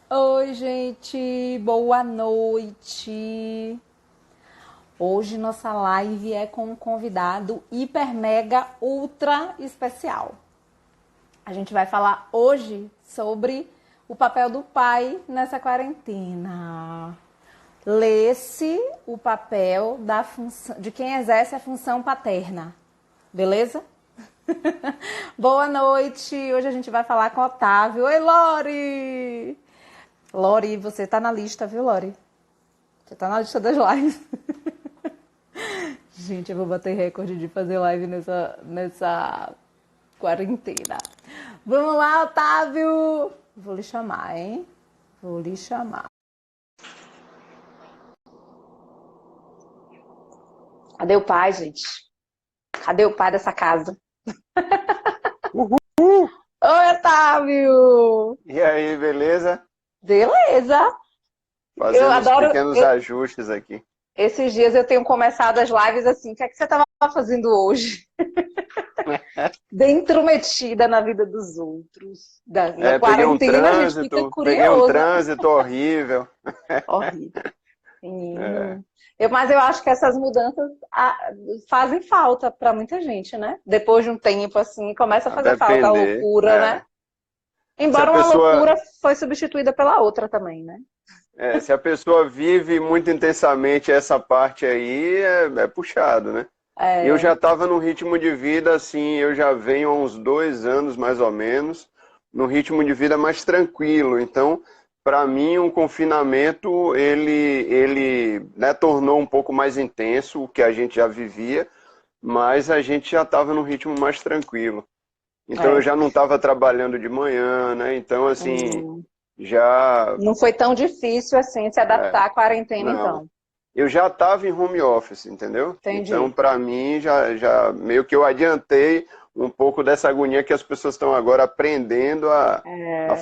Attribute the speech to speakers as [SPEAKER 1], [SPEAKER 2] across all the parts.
[SPEAKER 1] Oi, gente, boa noite. Hoje nossa live é com um convidado hiper mega ultra especial. A gente vai falar hoje sobre o papel do pai nessa quarentena. Lê-se o papel da função, de quem exerce a função paterna. Beleza? Boa noite. Hoje a gente vai falar com o Otávio. Oi, Lori! Lori, você tá na lista, viu, Lori? Você tá na lista das lives. Gente, eu vou bater recorde de fazer live nessa quarentena. Vamos lá, Otávio! Vou lhe chamar, hein? Vou lhe chamar. Cadê o pai, gente? Cadê o pai dessa casa?
[SPEAKER 2] Uhul!
[SPEAKER 1] Oi, Otávio!
[SPEAKER 2] E aí, beleza?
[SPEAKER 1] Beleza! Eu
[SPEAKER 2] Fazendo uns
[SPEAKER 1] adoro.
[SPEAKER 2] pequenos ajustes aqui.
[SPEAKER 1] Esses dias eu tenho começado as lives assim. O que é que você estava fazendo hoje? Bem intrometida na vida dos outros. Na
[SPEAKER 2] Peguei um
[SPEAKER 1] quarentena a gente fica
[SPEAKER 2] peguei um
[SPEAKER 1] curiosa.
[SPEAKER 2] trânsito horrível.
[SPEAKER 1] Horrível.
[SPEAKER 2] É,
[SPEAKER 1] Menino. Mas eu acho que essas mudanças fazem falta para muita gente, né? Depois de um tempo assim, começa a
[SPEAKER 2] a
[SPEAKER 1] fazer falta a
[SPEAKER 2] depender.
[SPEAKER 1] loucura, né?
[SPEAKER 2] Se a
[SPEAKER 1] Embora uma
[SPEAKER 2] pessoa,
[SPEAKER 1] loucura foi substituída pela outra também, né?
[SPEAKER 2] se a pessoa vive muito intensamente essa parte aí, é puxado, né? Eu já
[SPEAKER 1] É,
[SPEAKER 2] estava num ritmo de vida assim, eu já venho há uns 2 anos mais ou menos, num ritmo de vida mais tranquilo. Então, para mim, um confinamento ele né, tornou um pouco mais intenso o que a gente já vivia, mas a gente já estava num ritmo mais tranquilo. Então, eu
[SPEAKER 1] é.
[SPEAKER 2] já não estava trabalhando de manhã, né? Então, assim,
[SPEAKER 1] Hum.
[SPEAKER 2] já
[SPEAKER 1] Não foi tão difícil assim se adaptar à quarentena,
[SPEAKER 2] não.
[SPEAKER 1] então.
[SPEAKER 2] Eu já estava em home office, entendeu? Então,
[SPEAKER 1] Entendi.
[SPEAKER 2] para mim, já meio que eu adiantei um pouco dessa agonia que as pessoas estão agora aprendendo a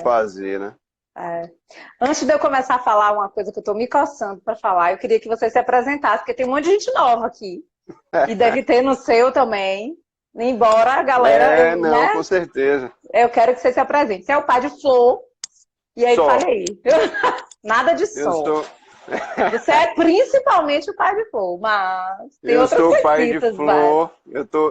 [SPEAKER 2] fazer, né?
[SPEAKER 1] É. Antes de eu começar a falar uma coisa que eu estou me coçando para falar, eu queria que você se apresentasse, porque tem um monte de gente nova aqui. E deve ter no seu também. Embora a galera,
[SPEAKER 2] Não,
[SPEAKER 1] né?
[SPEAKER 2] com certeza.
[SPEAKER 1] Eu quero que você se apresente. Você é o pai de Flor. E aí, fale
[SPEAKER 2] Só.
[SPEAKER 1] aí. Nada de
[SPEAKER 2] Eu
[SPEAKER 1] só.
[SPEAKER 2] sou,
[SPEAKER 1] Você é principalmente o pai de Flor, mas tem
[SPEAKER 2] eu
[SPEAKER 1] outras
[SPEAKER 2] sou pai de
[SPEAKER 1] coisitas, vai.
[SPEAKER 2] flor.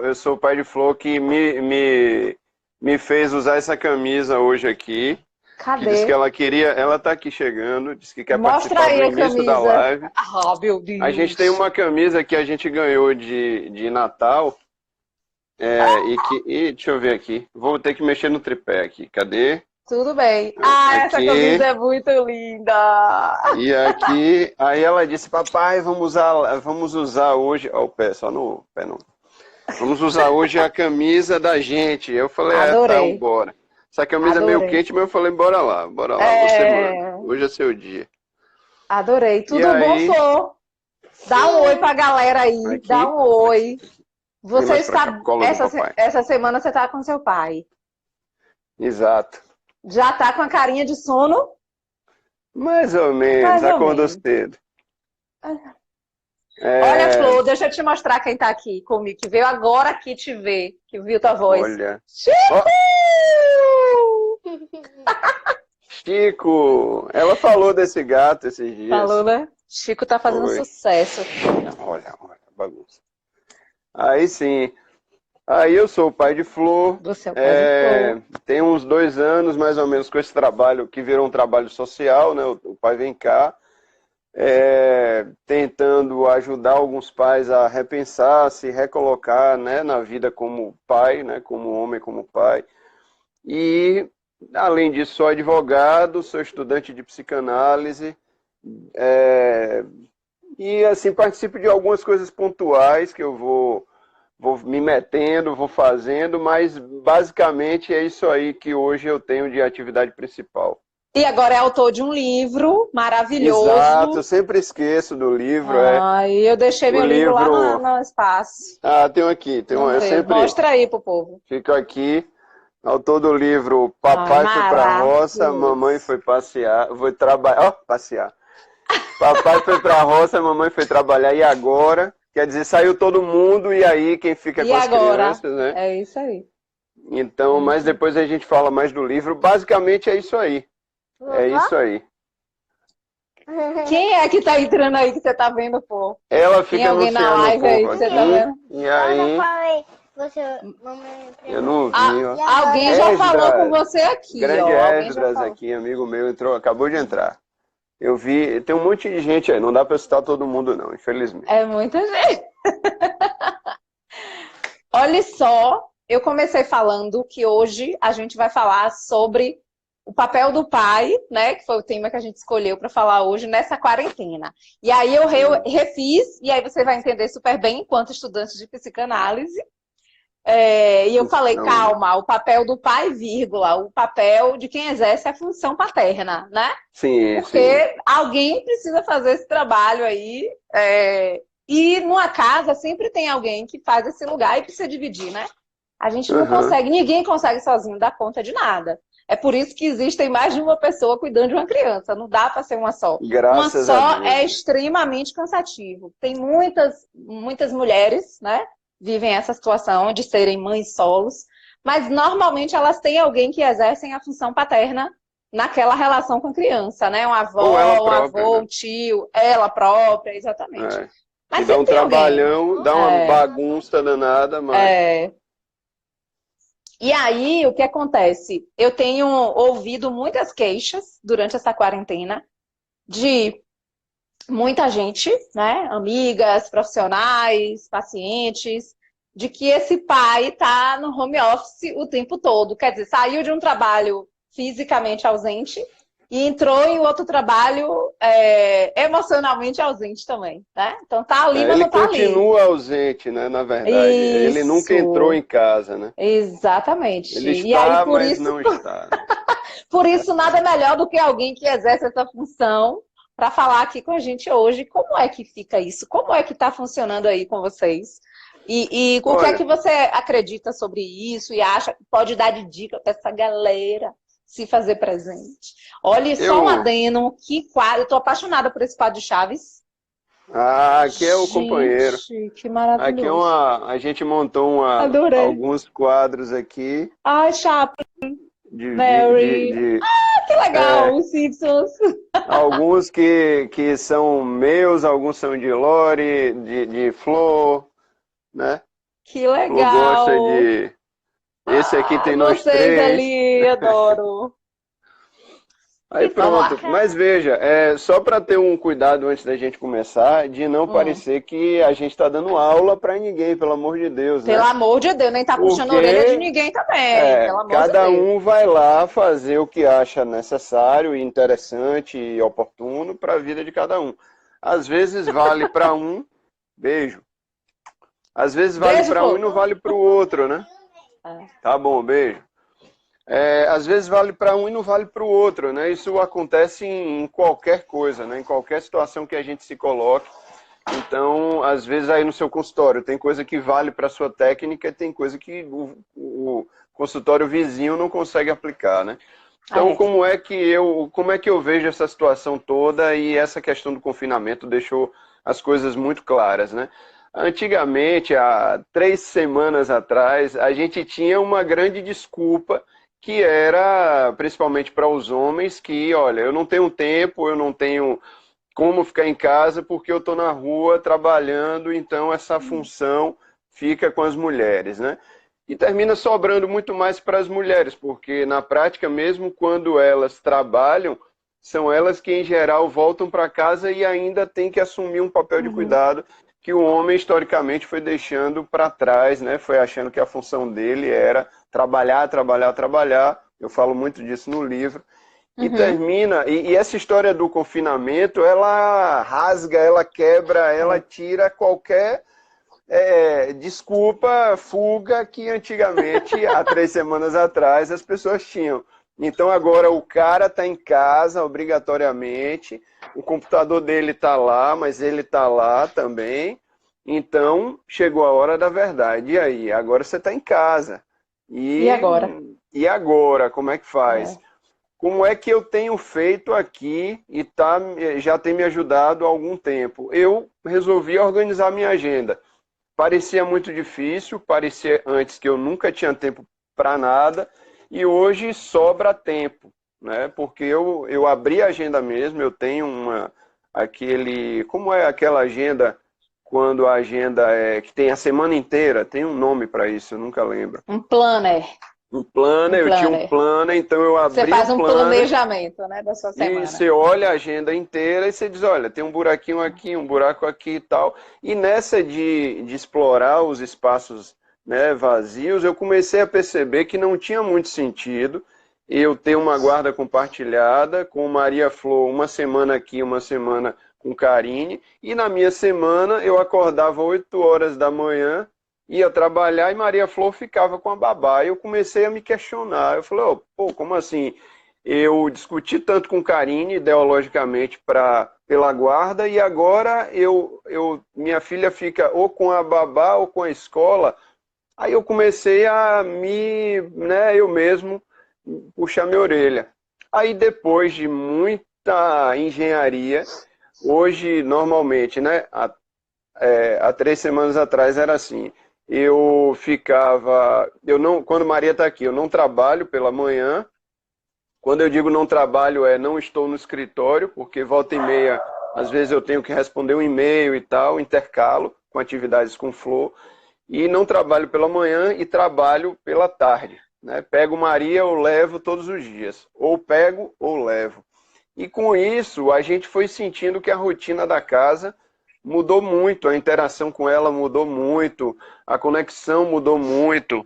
[SPEAKER 2] Eu sou pai de flor que me fez usar essa camisa hoje aqui. Que
[SPEAKER 1] Cadê?
[SPEAKER 2] disse que ela queria. Ela tá aqui chegando, disse que quer
[SPEAKER 1] Mostra
[SPEAKER 2] participar do
[SPEAKER 1] aí a
[SPEAKER 2] início da
[SPEAKER 1] camisa.
[SPEAKER 2] live.
[SPEAKER 1] Ah, meu
[SPEAKER 2] A gente tem
[SPEAKER 1] Deus.
[SPEAKER 2] uma camisa que a gente ganhou de Natal. Deixa eu ver aqui. Vou ter que mexer no tripé aqui. Cadê?
[SPEAKER 1] Tudo bem. Ah, essa camisa
[SPEAKER 2] Aqui
[SPEAKER 1] é muito linda.
[SPEAKER 2] e aqui. Aí ela disse, papai, vamos usar hoje. Ó, o pé, só no pé não. Vamos usar hoje a camisa da gente. Eu falei, tá,
[SPEAKER 1] Adorei.
[SPEAKER 2] bora. Essa camisa é meio
[SPEAKER 1] Adorei.
[SPEAKER 2] quente, mas eu falei, bora lá, você manda.
[SPEAKER 1] É,
[SPEAKER 2] Hoje é seu dia.
[SPEAKER 1] adorei.
[SPEAKER 2] E
[SPEAKER 1] Tudo bom,
[SPEAKER 2] aí,
[SPEAKER 1] Flor? Dá um oi pra galera aí. Dá
[SPEAKER 2] aqui,
[SPEAKER 1] um oi.
[SPEAKER 2] vem
[SPEAKER 1] Você
[SPEAKER 2] mais pra cá,
[SPEAKER 1] está.
[SPEAKER 2] pro colo do papai.
[SPEAKER 1] Essa semana você tá com seu pai.
[SPEAKER 2] Exato.
[SPEAKER 1] Já tá com a carinha de sono?
[SPEAKER 2] Mais ou menos,
[SPEAKER 1] Mais ou
[SPEAKER 2] acordou
[SPEAKER 1] menos.
[SPEAKER 2] cedo.
[SPEAKER 1] Olha,
[SPEAKER 2] É,
[SPEAKER 1] Flor, deixa eu te mostrar quem tá aqui comigo, que veio agora aqui te ver, que viu tua voz.
[SPEAKER 2] olha. Ó,
[SPEAKER 1] Chico!
[SPEAKER 2] Chico! Ela falou desse gato esses
[SPEAKER 1] Falou,
[SPEAKER 2] dias.
[SPEAKER 1] né? Chico tá fazendo
[SPEAKER 2] Foi.
[SPEAKER 1] sucesso aqui, ó.
[SPEAKER 2] Olha, bagunça. Aí sim. Aí eu sou o pai de Flor.
[SPEAKER 1] Você é o pai de Flor.
[SPEAKER 2] Tem uns 2 anos mais ou menos com esse trabalho que virou um trabalho social, né? O Pai Vem Cá. Tentando ajudar alguns pais a repensar, se recolocar, né, na vida como pai, né, como homem, como pai. E, além disso, sou advogado, sou estudante de psicanálise, é, e, assim, participo de algumas coisas pontuais que eu vou me metendo, vou fazendo, mas, basicamente, é isso aí que hoje eu tenho de atividade principal.
[SPEAKER 1] E agora é autor de um livro
[SPEAKER 2] Exato, eu
[SPEAKER 1] maravilhoso.
[SPEAKER 2] sempre esqueço do livro,
[SPEAKER 1] Ai, eu deixei
[SPEAKER 2] o
[SPEAKER 1] meu livro lá
[SPEAKER 2] livro.
[SPEAKER 1] no espaço.
[SPEAKER 2] Tem um aqui,
[SPEAKER 1] Não
[SPEAKER 2] eu
[SPEAKER 1] veio.
[SPEAKER 2] sempre
[SPEAKER 1] Mostra aí pro povo.
[SPEAKER 2] fico aqui. Autor do livro
[SPEAKER 1] Ai,
[SPEAKER 2] Papai foi pra roça, mamãe
[SPEAKER 1] maravilhoso.
[SPEAKER 2] foi passear, vou trabalhar, ó, passear. Papai foi pra roça, mamãe foi trabalhar e agora, quer dizer, saiu todo mundo e aí quem fica
[SPEAKER 1] E
[SPEAKER 2] com as
[SPEAKER 1] agora?
[SPEAKER 2] crianças, né?
[SPEAKER 1] É isso aí.
[SPEAKER 2] Então,
[SPEAKER 1] É
[SPEAKER 2] mas
[SPEAKER 1] isso aí.
[SPEAKER 2] depois a gente fala mais do livro. Basicamente é isso aí. É isso aí.
[SPEAKER 1] Quem é que tá entrando aí que você tá vendo, pô?
[SPEAKER 2] Ela
[SPEAKER 1] Tem
[SPEAKER 2] fica
[SPEAKER 1] alguém na
[SPEAKER 2] anunciando o
[SPEAKER 1] live aí
[SPEAKER 2] povo
[SPEAKER 1] que você tá vendo?
[SPEAKER 2] aqui, e aí eu não vi, ó.
[SPEAKER 1] Alguém já falou com
[SPEAKER 2] Esdras,
[SPEAKER 1] você aqui,
[SPEAKER 2] grande
[SPEAKER 1] ó. Alguém já
[SPEAKER 2] Esdras
[SPEAKER 1] falou.
[SPEAKER 2] aqui, amigo meu, entrou, acabou de entrar. Eu vi, tem um monte de gente aí, não dá pra citar todo mundo não, infelizmente.
[SPEAKER 1] É muita gente. Olha só, eu comecei falando que hoje a gente vai falar sobre o papel do pai, né? Que foi o tema que a gente escolheu para falar hoje nessa quarentena. E aí eu
[SPEAKER 2] Sim.
[SPEAKER 1] refiz, e aí você vai entender super bem, enquanto estudante de psicanálise. E eu falei,
[SPEAKER 2] Função, né?
[SPEAKER 1] calma, o papel do pai, vírgula, o papel de quem exerce a função paterna, né?
[SPEAKER 2] Sim, sim.
[SPEAKER 1] Porque alguém precisa fazer esse trabalho aí. E numa casa sempre tem alguém que faz esse lugar e precisa dividir, né? A gente não
[SPEAKER 2] Aham.
[SPEAKER 1] consegue, ninguém consegue sozinho dar conta de nada. É por isso que existem mais de uma pessoa cuidando de uma criança. Não dá para ser uma só. Uma
[SPEAKER 2] Graças a
[SPEAKER 1] só
[SPEAKER 2] Deus,
[SPEAKER 1] é
[SPEAKER 2] né?
[SPEAKER 1] extremamente cansativo. Tem muitas mulheres, né? Vivem essa situação de serem mães solos, mas normalmente elas têm alguém que exercem a função paterna naquela relação com a criança, né? Uma
[SPEAKER 2] Ou ela
[SPEAKER 1] avó, um
[SPEAKER 2] própria,
[SPEAKER 1] avô,
[SPEAKER 2] né?
[SPEAKER 1] um tio, ela própria, exatamente.
[SPEAKER 2] É. Que
[SPEAKER 1] Mas
[SPEAKER 2] dá um
[SPEAKER 1] sempre tem alguém.
[SPEAKER 2] trabalhão, dá uma
[SPEAKER 1] É,
[SPEAKER 2] bagunça danada, mas
[SPEAKER 1] é. E aí, o que acontece? Eu tenho ouvido muitas queixas durante essa quarentena de muita gente, né? Amigas, profissionais, pacientes, de que esse pai está no home office o tempo todo. Quer dizer, saiu de um trabalho fisicamente ausente e entrou em outro trabalho emocionalmente ausente também, né? Então tá ali, mas
[SPEAKER 2] ele
[SPEAKER 1] não tá ali.
[SPEAKER 2] continua ausente, né? Na verdade, ele nunca entrou
[SPEAKER 1] Isso,
[SPEAKER 2] em casa, né?
[SPEAKER 1] exatamente.
[SPEAKER 2] Ele
[SPEAKER 1] E aí,
[SPEAKER 2] está, mas não está, né?
[SPEAKER 1] por isso, nada melhor do que alguém que exerce essa função para falar aqui com a gente hoje como é que fica isso, como é que está funcionando aí com vocês. E o que é que
[SPEAKER 2] Olha,
[SPEAKER 1] você acredita sobre isso e acha que pode dar de dica para essa galera se fazer presente? Olha, só um
[SPEAKER 2] eu.
[SPEAKER 1] adeno, que quadro. Eu tô apaixonada por esse quadro de Chaves.
[SPEAKER 2] Ah, aqui é o companheiro.
[SPEAKER 1] Gente, que
[SPEAKER 2] Aqui é
[SPEAKER 1] maravilhoso.
[SPEAKER 2] uma. A gente montou
[SPEAKER 1] Adorei.
[SPEAKER 2] alguns quadros aqui
[SPEAKER 1] Ai, Chaplin,
[SPEAKER 2] de, de, de,
[SPEAKER 1] Mary.
[SPEAKER 2] de-
[SPEAKER 1] Que legal,
[SPEAKER 2] é,
[SPEAKER 1] os Simpsons.
[SPEAKER 2] alguns que são meus, alguns são de Lore, de Flor, né?
[SPEAKER 1] Que
[SPEAKER 2] Flor gosta
[SPEAKER 1] legal.
[SPEAKER 2] de. Esse aqui tem nós
[SPEAKER 1] Vocês
[SPEAKER 2] três.
[SPEAKER 1] ali, adoro.
[SPEAKER 2] Aí
[SPEAKER 1] Vamos
[SPEAKER 2] pronto.
[SPEAKER 1] lá.
[SPEAKER 2] Mas veja, só para ter um cuidado antes da gente começar, de não
[SPEAKER 1] Hum.
[SPEAKER 2] parecer que a gente está dando aula para ninguém, pelo amor de Deus,
[SPEAKER 1] Pelo
[SPEAKER 2] né?
[SPEAKER 1] amor de Deus, nem tá puxando a orelha de
[SPEAKER 2] Porque
[SPEAKER 1] ninguém também, pelo amor de
[SPEAKER 2] cada
[SPEAKER 1] Deus.
[SPEAKER 2] um vai lá fazer o que acha necessário, e interessante e oportuno para a vida de cada um. Às vezes vale para um, beijo. Às vezes vale
[SPEAKER 1] Beijo,
[SPEAKER 2] para um e
[SPEAKER 1] Flor.
[SPEAKER 2] não vale para o outro, né?
[SPEAKER 1] É.
[SPEAKER 2] Tá bom, beijo. Às vezes vale para um e não vale para o outro, né? Isso acontece em qualquer coisa, né? Em qualquer situação que a gente se coloque. Então, às vezes aí no seu consultório tem coisa que vale para a sua técnica e tem coisa que o consultório vizinho não consegue aplicar, né?
[SPEAKER 1] Ah,
[SPEAKER 2] Então,
[SPEAKER 1] é.
[SPEAKER 2] como é que eu vejo essa situação toda e essa questão do confinamento deixou as coisas muito claras, né? Antigamente, há 3 semanas atrás, a gente tinha uma grande desculpa que era, principalmente para os homens, que, olha, eu não tenho tempo, eu não tenho como ficar em casa porque eu estou na rua trabalhando, então essa função fica com as mulheres, né? E termina sobrando muito mais para as mulheres, porque na prática, mesmo quando elas trabalham, são elas que em geral voltam para casa e ainda têm que assumir um papel de
[SPEAKER 1] Uhum.
[SPEAKER 2] cuidado que o homem historicamente foi deixando para trás, né? Foi achando que a função dele era trabalhar, trabalhar, trabalhar. Eu falo muito disso no livro. E
[SPEAKER 1] Uhum.
[SPEAKER 2] termina, e essa história do confinamento, ela rasga, ela quebra, ela
[SPEAKER 1] É.
[SPEAKER 2] tira qualquer desculpa, fuga que antigamente, há 3 semanas atrás, as pessoas tinham. Então agora o cara está em casa obrigatoriamente, o computador dele está lá, mas ele está lá também. Então chegou a hora da verdade. E aí? Agora você está em casa.
[SPEAKER 1] E agora?
[SPEAKER 2] E agora? Como é que faz?
[SPEAKER 1] É.
[SPEAKER 2] Como é que eu tenho feito aqui e já tem me ajudado há algum tempo? Eu resolvi organizar minha agenda. Parecia muito difícil, parecia antes que eu nunca tinha tempo para nada, e hoje sobra tempo. né? Porque eu abri a agenda mesmo, eu tenho como é aquela agenda quando a agenda é que tem a semana inteira, tem um nome para isso, eu nunca lembro.
[SPEAKER 1] Um planner.
[SPEAKER 2] Um planner,
[SPEAKER 1] Um
[SPEAKER 2] eu tinha um
[SPEAKER 1] planner.
[SPEAKER 2] planner, então eu
[SPEAKER 1] Você
[SPEAKER 2] abri o
[SPEAKER 1] faz um
[SPEAKER 2] planner
[SPEAKER 1] planejamento, né, da sua
[SPEAKER 2] e
[SPEAKER 1] semana.
[SPEAKER 2] você olha a agenda inteira e você diz, olha, tem um buraquinho aqui, um buraco aqui e tal. E nessa de explorar os espaços, né, vazios, eu comecei a perceber que não tinha muito sentido eu ter uma guarda compartilhada com Maria Flor, uma semana aqui, uma semana com Karine, e na minha semana eu acordava 8 horas da manhã, ia trabalhar e Maria Flor ficava com a babá. Eu comecei a me questionar. Eu falei, oh, pô, como assim? Eu discuti tanto com Karine, ideologicamente, pela guarda, e agora minha filha fica ou com a babá ou com a escola. Aí eu comecei eu mesmo, puxar minha orelha. Aí depois de muita engenharia, hoje, normalmente, né, há 3 semanas atrás era assim, quando Maria está aqui, eu não trabalho pela manhã. Quando eu digo não trabalho, não estou no escritório, porque volta e meia, às vezes eu tenho que responder um e-mail e tal, intercalo com atividades com Flor, e não trabalho pela manhã e trabalho pela tarde, né? Pego Maria, eu levo todos os dias, ou pego ou levo. E com isso, a gente foi sentindo que a rotina da casa mudou muito, a interação com ela mudou muito, a conexão mudou muito.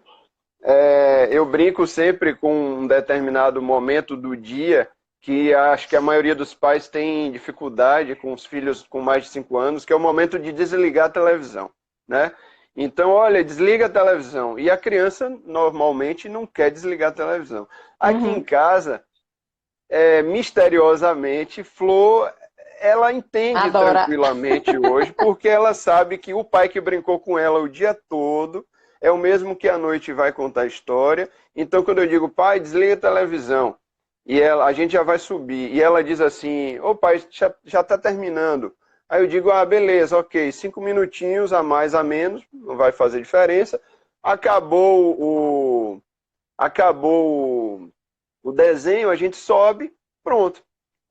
[SPEAKER 2] Eu brinco sempre com um determinado momento do dia que acho que a maioria dos pais tem dificuldade com os filhos com mais de 5 anos, que é o momento de desligar a televisão, né? Então, olha, desliga a televisão. E a criança normalmente não quer desligar a televisão. Aqui em
[SPEAKER 1] Uhum.
[SPEAKER 2] casa, misteriosamente, Flor, ela entende
[SPEAKER 1] Adora.
[SPEAKER 2] tranquilamente hoje, porque ela sabe que o pai que brincou com ela o dia todo é o mesmo que à noite vai contar a história. Então, quando eu digo, pai, desliga a televisão, a gente já vai subir, e ela diz assim, ô pai, já está terminando. Aí eu digo, ah, beleza, ok, 5 minutinhos a mais, a menos, não vai fazer diferença. Acabou o desenho, a gente sobe, pronto.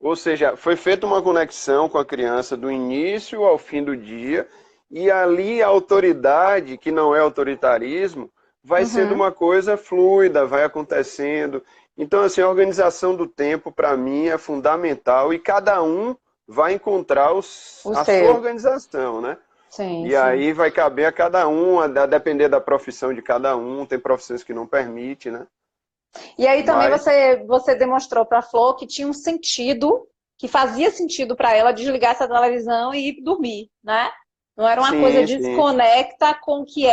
[SPEAKER 2] Ou seja, foi feita uma conexão com a criança do início ao fim do dia, e ali a autoridade, que não é autoritarismo, vai sendo
[SPEAKER 1] Uhum.
[SPEAKER 2] uma coisa fluida, vai acontecendo. Então, assim, a organização do tempo, para mim, é fundamental, e cada um vai encontrar
[SPEAKER 1] O
[SPEAKER 2] a sua
[SPEAKER 1] seu.
[SPEAKER 2] organização, né?
[SPEAKER 1] Sim,
[SPEAKER 2] E
[SPEAKER 1] sim.
[SPEAKER 2] aí vai caber a cada um, a depender da profissão de cada um, tem profissões que não permite, né?
[SPEAKER 1] E aí também
[SPEAKER 2] Mas,
[SPEAKER 1] você demonstrou para a Flor que tinha um sentido, que fazia sentido para ela desligar essa televisão e ir dormir, né? Não era uma coisa
[SPEAKER 2] sim, sim.
[SPEAKER 1] desconecta com que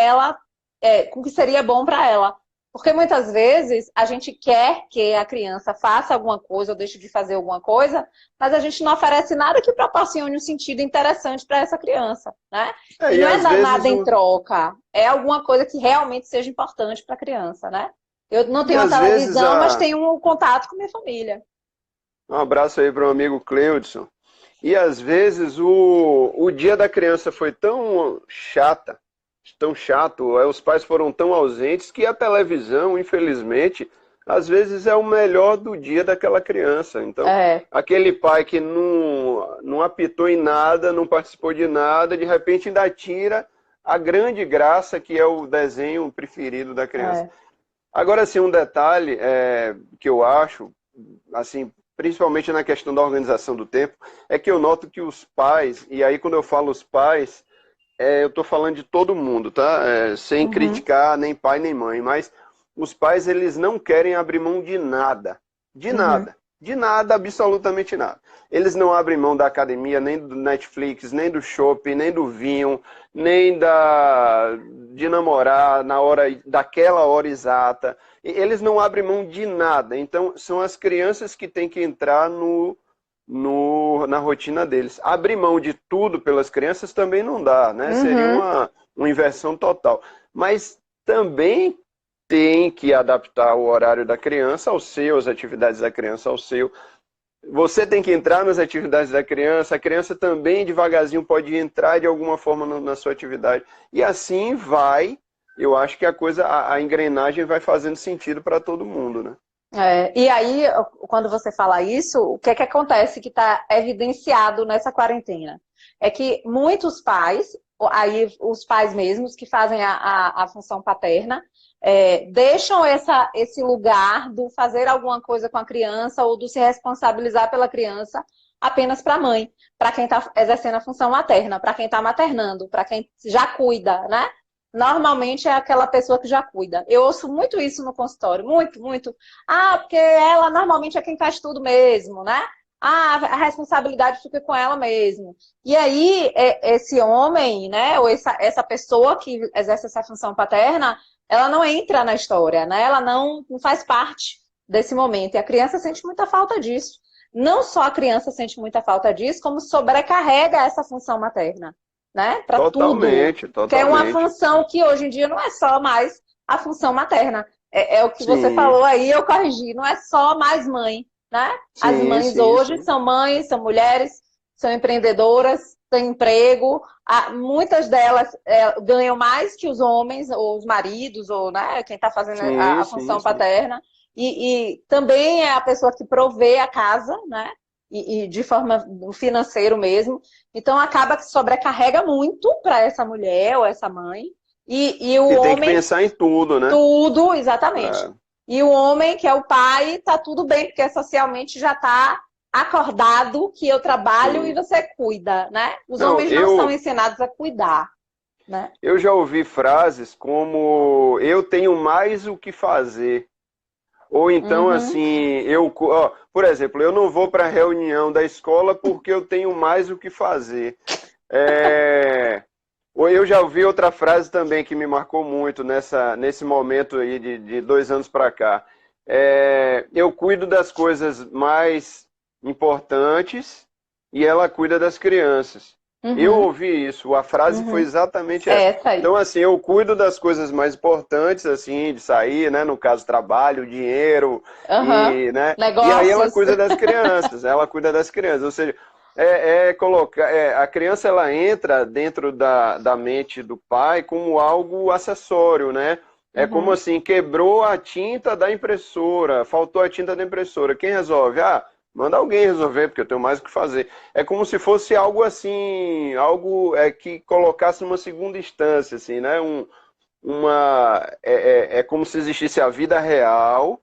[SPEAKER 1] com o que seria bom para ela. Porque muitas vezes a gente quer que a criança faça alguma coisa ou deixe de fazer alguma coisa, mas a gente não oferece nada que proporcione um sentido interessante para essa criança, né? E
[SPEAKER 2] E
[SPEAKER 1] não é
[SPEAKER 2] às
[SPEAKER 1] dar
[SPEAKER 2] vezes
[SPEAKER 1] nada em troca, é alguma coisa que realmente seja importante para a criança, né? Eu não
[SPEAKER 2] e
[SPEAKER 1] tenho uma
[SPEAKER 2] às vezes
[SPEAKER 1] televisão, mas tenho um contato com minha família.
[SPEAKER 2] um abraço aí para o amigo Cleudson. E às vezes o dia da criança foi tão chato, os pais foram tão ausentes que a televisão, infelizmente, às vezes é o melhor do dia daquela criança. Então,
[SPEAKER 1] É,
[SPEAKER 2] aquele pai que não apitou em nada, não participou de nada, de repente ainda tira a grande graça que é o desenho preferido da criança.
[SPEAKER 1] é.
[SPEAKER 2] Agora, assim, um detalhe que eu acho, assim, principalmente na questão da organização do tempo, é que eu noto que os pais, e aí quando eu falo os pais, eu estou falando de todo mundo, tá? Sem
[SPEAKER 1] Uhum,
[SPEAKER 2] criticar nem pai nem mãe, mas os pais, eles não querem abrir mão de nada. De
[SPEAKER 1] uhum,
[SPEAKER 2] nada. De nada, absolutamente nada. Eles não abrem mão da academia, nem do Netflix, nem do shopping, nem do vinho, nem de namorar daquela hora exata. Eles não abrem mão de nada. Então, são as crianças que têm que entrar na rotina deles. Abrir mão de tudo pelas crianças também não dá, né? Seria
[SPEAKER 1] uhum.
[SPEAKER 2] uma inversão total. Mas também tem que adaptar o horário da criança ao seu, as atividades da criança ao seu. Você tem que entrar nas atividades da criança, a criança também devagarzinho pode entrar de alguma forma na sua atividade. E assim vai, eu acho que a engrenagem vai fazendo sentido para todo mundo, né?
[SPEAKER 1] E aí, quando você fala isso, o que é que acontece que está evidenciado nessa quarentena? É que muitos pais, aí os pais mesmos que fazem a função paterna, deixam esse lugar do fazer alguma coisa com a criança ou do se responsabilizar pela criança apenas para a mãe, para quem está exercendo a função materna, para quem está maternando, para quem já cuida, né? Normalmente é aquela pessoa que já cuida. Eu ouço muito isso no consultório, muito, muito. Ah, porque ela normalmente é quem faz tudo mesmo, né? Ah, a responsabilidade fica com ela mesmo. E aí, esse homem, né, ou essa pessoa que exerce essa função paterna, ela não entra na história, né? Ela não faz parte desse momento. E a criança sente muita falta disso. Não só a criança sente muita falta disso, como sobrecarrega essa função materna, né? Para tudo.
[SPEAKER 2] Totalmente,
[SPEAKER 1] Que é uma
[SPEAKER 2] totalmente.
[SPEAKER 1] função que hoje em dia não é só mais a função materna. É o que você
[SPEAKER 2] Sim,
[SPEAKER 1] falou aí, eu corrigi. Não é só mais mãe, né? As
[SPEAKER 2] sim,
[SPEAKER 1] mães
[SPEAKER 2] sim,
[SPEAKER 1] hoje
[SPEAKER 2] sim.
[SPEAKER 1] são mães, são mulheres, são empreendedoras, têm emprego. Muitas delas ganham mais que os homens, ou os maridos, ou né, quem está fazendo
[SPEAKER 2] Sim,
[SPEAKER 1] a
[SPEAKER 2] sim,
[SPEAKER 1] função
[SPEAKER 2] sim.
[SPEAKER 1] paterna. E também é a pessoa que provê a casa, né? E de forma financeiro mesmo. Então acaba que sobrecarrega muito para essa mulher ou essa mãe. E o
[SPEAKER 2] E tem que
[SPEAKER 1] homem,
[SPEAKER 2] pensar em tudo, né?
[SPEAKER 1] tudo, exatamente.
[SPEAKER 2] É.
[SPEAKER 1] E o homem, que é o pai, tá tudo bem, porque socialmente já está acordado que eu trabalho e
[SPEAKER 2] Sim.
[SPEAKER 1] você cuida, né? Os
[SPEAKER 2] Não,
[SPEAKER 1] homens não são ensinados a cuidar, né?
[SPEAKER 2] eu já ouvi frases como eu tenho mais o que fazer. Ou então,
[SPEAKER 1] Uhum.
[SPEAKER 2] assim, ó, por exemplo, eu não vou para a reunião da escola porque eu tenho mais o que fazer. É, ou eu já ouvi outra frase também que me marcou muito nesse momento aí de 2 anos para cá. Eu cuido das coisas mais importantes e ela cuida das crianças. Eu
[SPEAKER 1] Uhum.
[SPEAKER 2] ouvi isso, a frase foi
[SPEAKER 1] Uhum.
[SPEAKER 2] exatamente essa.
[SPEAKER 1] É essa aí.
[SPEAKER 2] Então, assim, eu cuido das coisas mais importantes, assim, de sair, né? No caso, trabalho, dinheiro,
[SPEAKER 1] Uhum.
[SPEAKER 2] e aí ela
[SPEAKER 1] Negócios.
[SPEAKER 2] cuida das crianças, ela cuida das crianças. Ou seja, colocar, a criança ela entra dentro da mente do pai como algo acessório, né? É como
[SPEAKER 1] Uhum.
[SPEAKER 2] assim, quebrou a tinta da impressora, faltou a tinta da impressora. Quem resolve? Ah, manda alguém resolver, porque eu tenho mais o que fazer. É como se fosse algo assim, algo que colocasse numa segunda instância, assim, né? É como se existisse a vida real,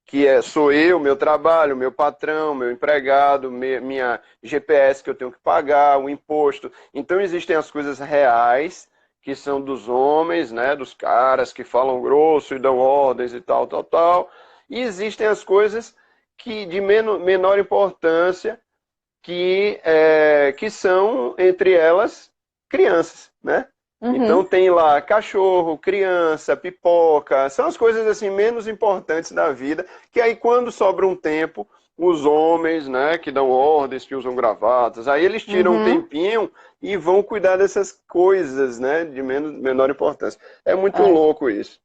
[SPEAKER 2] que sou eu, meu trabalho, meu patrão, meu empregado, minha GPS que eu tenho que pagar, o imposto. Então existem as coisas reais, que são dos homens, né, dos caras que falam grosso e dão ordens e tal, tal, tal. E existem as coisas que de menor importância, que são, entre elas, crianças, né? Então
[SPEAKER 1] Uhum.
[SPEAKER 2] tem lá cachorro, criança, pipoca, são as coisas assim menos importantes da vida, que aí quando sobra um tempo, os homens, né, que dão ordens, que usam gravatas, aí eles tiram um
[SPEAKER 1] Uhum.
[SPEAKER 2] tempinho e vão cuidar dessas coisas, né, de menor importância. É muito
[SPEAKER 1] É.
[SPEAKER 2] louco isso.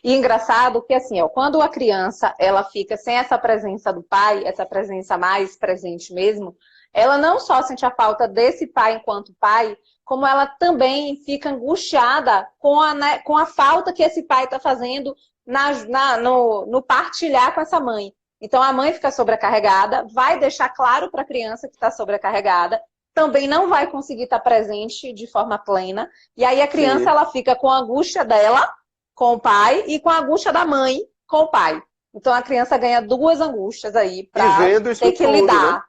[SPEAKER 1] E engraçado que assim, ó, quando a criança ela fica sem essa presença do pai, essa presença mais presente mesmo, ela não só sente a falta desse pai enquanto pai, como ela também fica angustiada com né, com a falta que esse pai está fazendo no partilhar com essa mãe. Então a mãe fica sobrecarregada, vai deixar claro para a criança que está sobrecarregada, também não vai conseguir estar presente de forma plena, e aí a criança
[SPEAKER 2] Sim.
[SPEAKER 1] ela fica com a angústia dela com o pai e com a angústia da mãe com o pai. Então a criança ganha duas angústias aí
[SPEAKER 2] E
[SPEAKER 1] para
[SPEAKER 2] vendo
[SPEAKER 1] ter
[SPEAKER 2] isso
[SPEAKER 1] que
[SPEAKER 2] tudo, né?
[SPEAKER 1] lidar.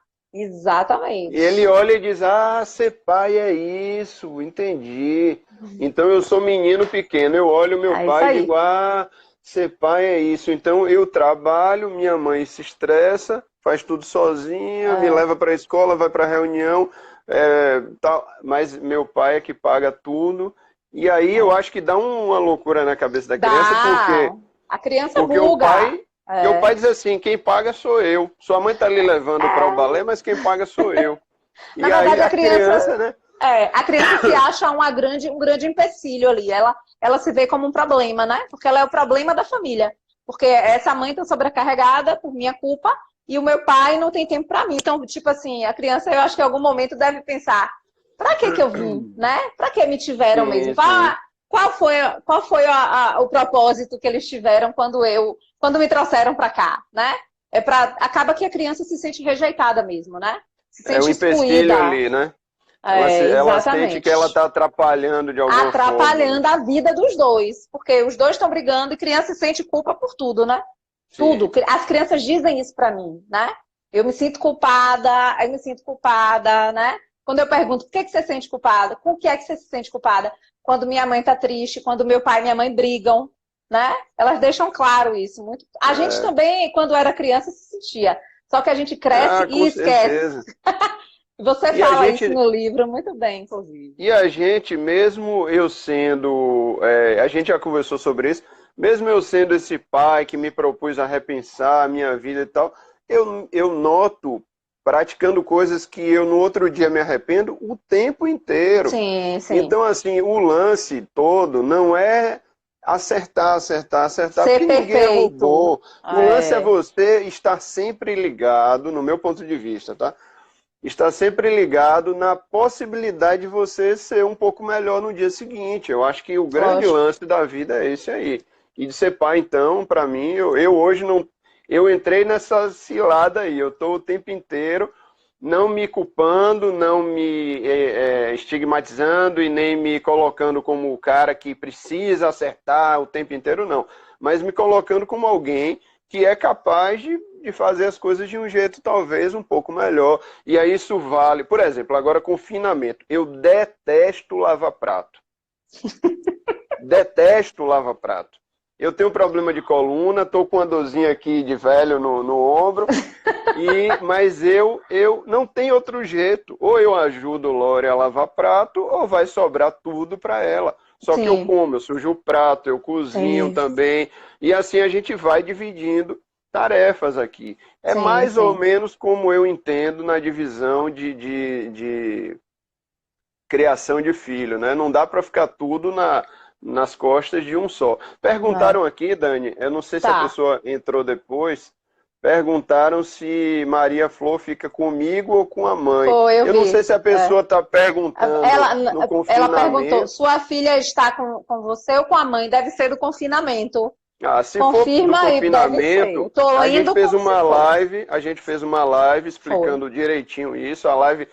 [SPEAKER 2] E ele
[SPEAKER 1] Exatamente.
[SPEAKER 2] olha e diz: Ah, ser pai é isso, entendi. Então eu sou menino pequeno, eu olho meu
[SPEAKER 1] É isso
[SPEAKER 2] pai e digo:
[SPEAKER 1] aí.
[SPEAKER 2] Ah, ser pai é isso. Então eu trabalho, minha mãe se estressa, faz tudo sozinha, me
[SPEAKER 1] É,
[SPEAKER 2] leva para a escola, vai para a reunião, tal, mas meu pai é que paga tudo. E aí eu
[SPEAKER 1] é.
[SPEAKER 2] acho que dá uma loucura na cabeça da criança,
[SPEAKER 1] Dá. A criança
[SPEAKER 2] porque o
[SPEAKER 1] buga.
[SPEAKER 2] pai. Porque o pai
[SPEAKER 1] É,
[SPEAKER 2] diz assim, quem paga sou eu. Sua mãe tá ali levando para o
[SPEAKER 1] é.
[SPEAKER 2] balé, mas quem paga sou eu.
[SPEAKER 1] Na
[SPEAKER 2] E aí
[SPEAKER 1] verdade,
[SPEAKER 2] a criança, né?
[SPEAKER 1] a criança se acha um grande empecilho ali. Ela se vê como um problema, né? Porque ela é o problema da família. Porque essa mãe está sobrecarregada por minha culpa e o meu pai não tem tempo para mim. Então, tipo assim, a criança, eu acho que em algum momento deve pensar: para que eu vim, né? Para que me tiveram mesmo?
[SPEAKER 2] Sim, sim.
[SPEAKER 1] qual foi o propósito que eles tiveram quando me trouxeram para cá, né? Acaba que a criança se sente rejeitada mesmo, né? Se
[SPEAKER 2] É o
[SPEAKER 1] sente
[SPEAKER 2] empecilho
[SPEAKER 1] excluída.
[SPEAKER 2] ali, né? Ela sente que ela
[SPEAKER 1] Exatamente.
[SPEAKER 2] está atrapalhando de alguma forma, né?
[SPEAKER 1] Atrapalhando a vida dos dois, porque os dois estão brigando e criança se sente culpa por tudo, né? Tudo.
[SPEAKER 2] Sim.
[SPEAKER 1] As crianças dizem isso pra mim, né? Eu me sinto culpada, né? Quando eu pergunto por que você se sente culpada, com o que é que você se sente culpada? Quando minha mãe tá triste, quando meu pai e minha mãe brigam, né? Elas deixam claro isso. Muito. A gente
[SPEAKER 2] É.
[SPEAKER 1] também, quando era criança, se sentia. Só que a gente cresce
[SPEAKER 2] Ah,
[SPEAKER 1] e
[SPEAKER 2] com
[SPEAKER 1] esquece.
[SPEAKER 2] certeza.
[SPEAKER 1] Você
[SPEAKER 2] E a
[SPEAKER 1] fala isso
[SPEAKER 2] gente,
[SPEAKER 1] no livro muito bem, inclusive.
[SPEAKER 2] e a gente, mesmo eu sendo, a gente já conversou sobre isso, mesmo eu sendo esse pai que me propus a repensar a minha vida e tal, eu noto praticando coisas que eu no outro dia me arrependo o tempo inteiro.
[SPEAKER 1] Sim, sim.
[SPEAKER 2] Então, assim, o lance todo não é acertar,
[SPEAKER 1] Ser
[SPEAKER 2] porque ninguém é
[SPEAKER 1] perfeito.
[SPEAKER 2] robô. O lance é
[SPEAKER 1] É,
[SPEAKER 2] você estar sempre ligado, no meu ponto de vista, tá? Estar sempre ligado na possibilidade de você ser um pouco melhor no dia seguinte. Eu acho que o grande
[SPEAKER 1] lógico.
[SPEAKER 2] lance da vida é esse aí. E de ser pai, então, para mim, eu hoje não. Eu entrei nessa cilada aí. Eu estou o tempo inteiro não me culpando, não me estigmatizando e nem me colocando como o cara que precisa acertar o tempo inteiro, não. Mas me colocando como alguém que é capaz de fazer as coisas de um jeito talvez um pouco melhor. E aí isso vale, por exemplo, agora confinamento. Eu detesto lavar prato. Detesto lavar prato. Eu tenho um problema de coluna, estou com uma dorzinha aqui de velho no ombro, mas eu não tenho outro jeito. Ou eu ajudo Lore a lavar prato, ou vai sobrar tudo para ela. Só que eu
[SPEAKER 1] Sim,
[SPEAKER 2] como, eu sujo o prato, eu cozinho
[SPEAKER 1] sim,
[SPEAKER 2] também. E assim a gente vai dividindo tarefas aqui. É
[SPEAKER 1] sim,
[SPEAKER 2] mais ou
[SPEAKER 1] sim.
[SPEAKER 2] menos como eu entendo na divisão de criação de filho, né? Não dá para ficar tudo nas costas de um só.
[SPEAKER 1] É.
[SPEAKER 2] Perguntaram aqui, Dani, eu não sei se a
[SPEAKER 1] Tá.
[SPEAKER 2] pessoa entrou depois, perguntaram se Maria Flor fica comigo ou com a mãe.
[SPEAKER 1] Foi, eu
[SPEAKER 2] Eu não sei
[SPEAKER 1] vi.
[SPEAKER 2] se a
[SPEAKER 1] É.
[SPEAKER 2] pessoa está perguntando no
[SPEAKER 1] Ela perguntou:
[SPEAKER 2] confinamento.
[SPEAKER 1] sua filha está com você ou com a mãe? Deve ser do confinamento.
[SPEAKER 2] Ah, se for do
[SPEAKER 1] Confirma aí, deve ser.
[SPEAKER 2] confinamento,
[SPEAKER 1] Eu tô indo como se fosse.
[SPEAKER 2] a gente fez uma live
[SPEAKER 1] Foi.
[SPEAKER 2] explicando direitinho isso. A live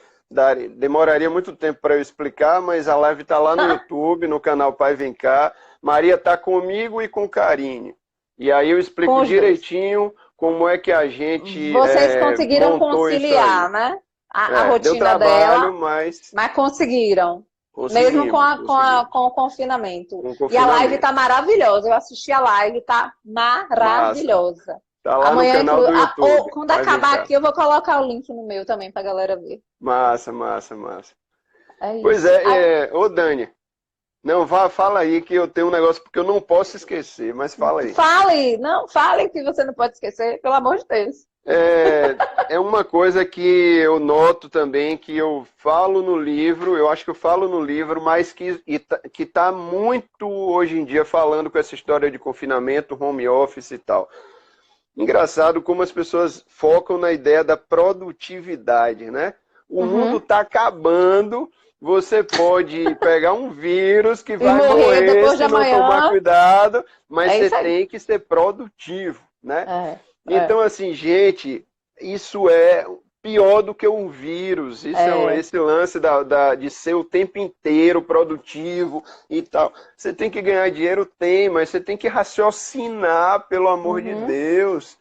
[SPEAKER 2] demoraria muito tempo para eu explicar, mas a live está lá no YouTube, no canal Pai Vem Cá. Maria está comigo e com Karine. E aí eu
[SPEAKER 1] Com
[SPEAKER 2] explico
[SPEAKER 1] os dois.
[SPEAKER 2] direitinho como é que a gente
[SPEAKER 1] Vocês conseguiram
[SPEAKER 2] montou isso aí.
[SPEAKER 1] conciliar, né? A
[SPEAKER 2] Deu
[SPEAKER 1] rotina
[SPEAKER 2] trabalho,
[SPEAKER 1] dela,
[SPEAKER 2] mas
[SPEAKER 1] mas conseguiram. Mesmo com
[SPEAKER 2] conseguimos.
[SPEAKER 1] o confinamento.
[SPEAKER 2] Com o
[SPEAKER 1] E a live tá
[SPEAKER 2] confinamento.
[SPEAKER 1] maravilhosa. Eu assisti a live, tá
[SPEAKER 2] Massa.
[SPEAKER 1] maravilhosa.
[SPEAKER 2] Tá lá no
[SPEAKER 1] Amanhã,
[SPEAKER 2] canal do
[SPEAKER 1] ou
[SPEAKER 2] YouTube.
[SPEAKER 1] quando
[SPEAKER 2] Vai vir
[SPEAKER 1] acabar
[SPEAKER 2] cá.
[SPEAKER 1] aqui, eu vou colocar o link no meu também pra galera ver.
[SPEAKER 2] Massa.
[SPEAKER 1] É
[SPEAKER 2] Pois
[SPEAKER 1] isso.
[SPEAKER 2] ô Dani, não, fala aí que eu tenho um negócio porque eu não posso esquecer, mas fala aí.
[SPEAKER 1] Fale, não, fale que você não pode esquecer, pelo amor de Deus.
[SPEAKER 2] É uma coisa que eu noto também, que eu falo no livro, eu acho que eu falo no livro, mas que tá muito hoje em dia falando com essa história de confinamento, home office e tal. Engraçado como as pessoas focam na ideia da produtividade, né? O mundo
[SPEAKER 1] Uhum.
[SPEAKER 2] está acabando, você pode pegar um vírus que
[SPEAKER 1] E
[SPEAKER 2] vai
[SPEAKER 1] morrer
[SPEAKER 2] morrer
[SPEAKER 1] depois de
[SPEAKER 2] se não tomar
[SPEAKER 1] amanhã,
[SPEAKER 2] cuidado, mas
[SPEAKER 1] é
[SPEAKER 2] você
[SPEAKER 1] isso aí.
[SPEAKER 2] tem que ser produtivo, né?
[SPEAKER 1] É,
[SPEAKER 2] Então,
[SPEAKER 1] é,
[SPEAKER 2] assim, gente, isso é pior do que um vírus. Isso
[SPEAKER 1] é.
[SPEAKER 2] esse lance de ser o tempo inteiro produtivo e tal. Você tem que ganhar dinheiro, tem, mas você tem que raciocinar, pelo amor de
[SPEAKER 1] Uhum.
[SPEAKER 2] Deus.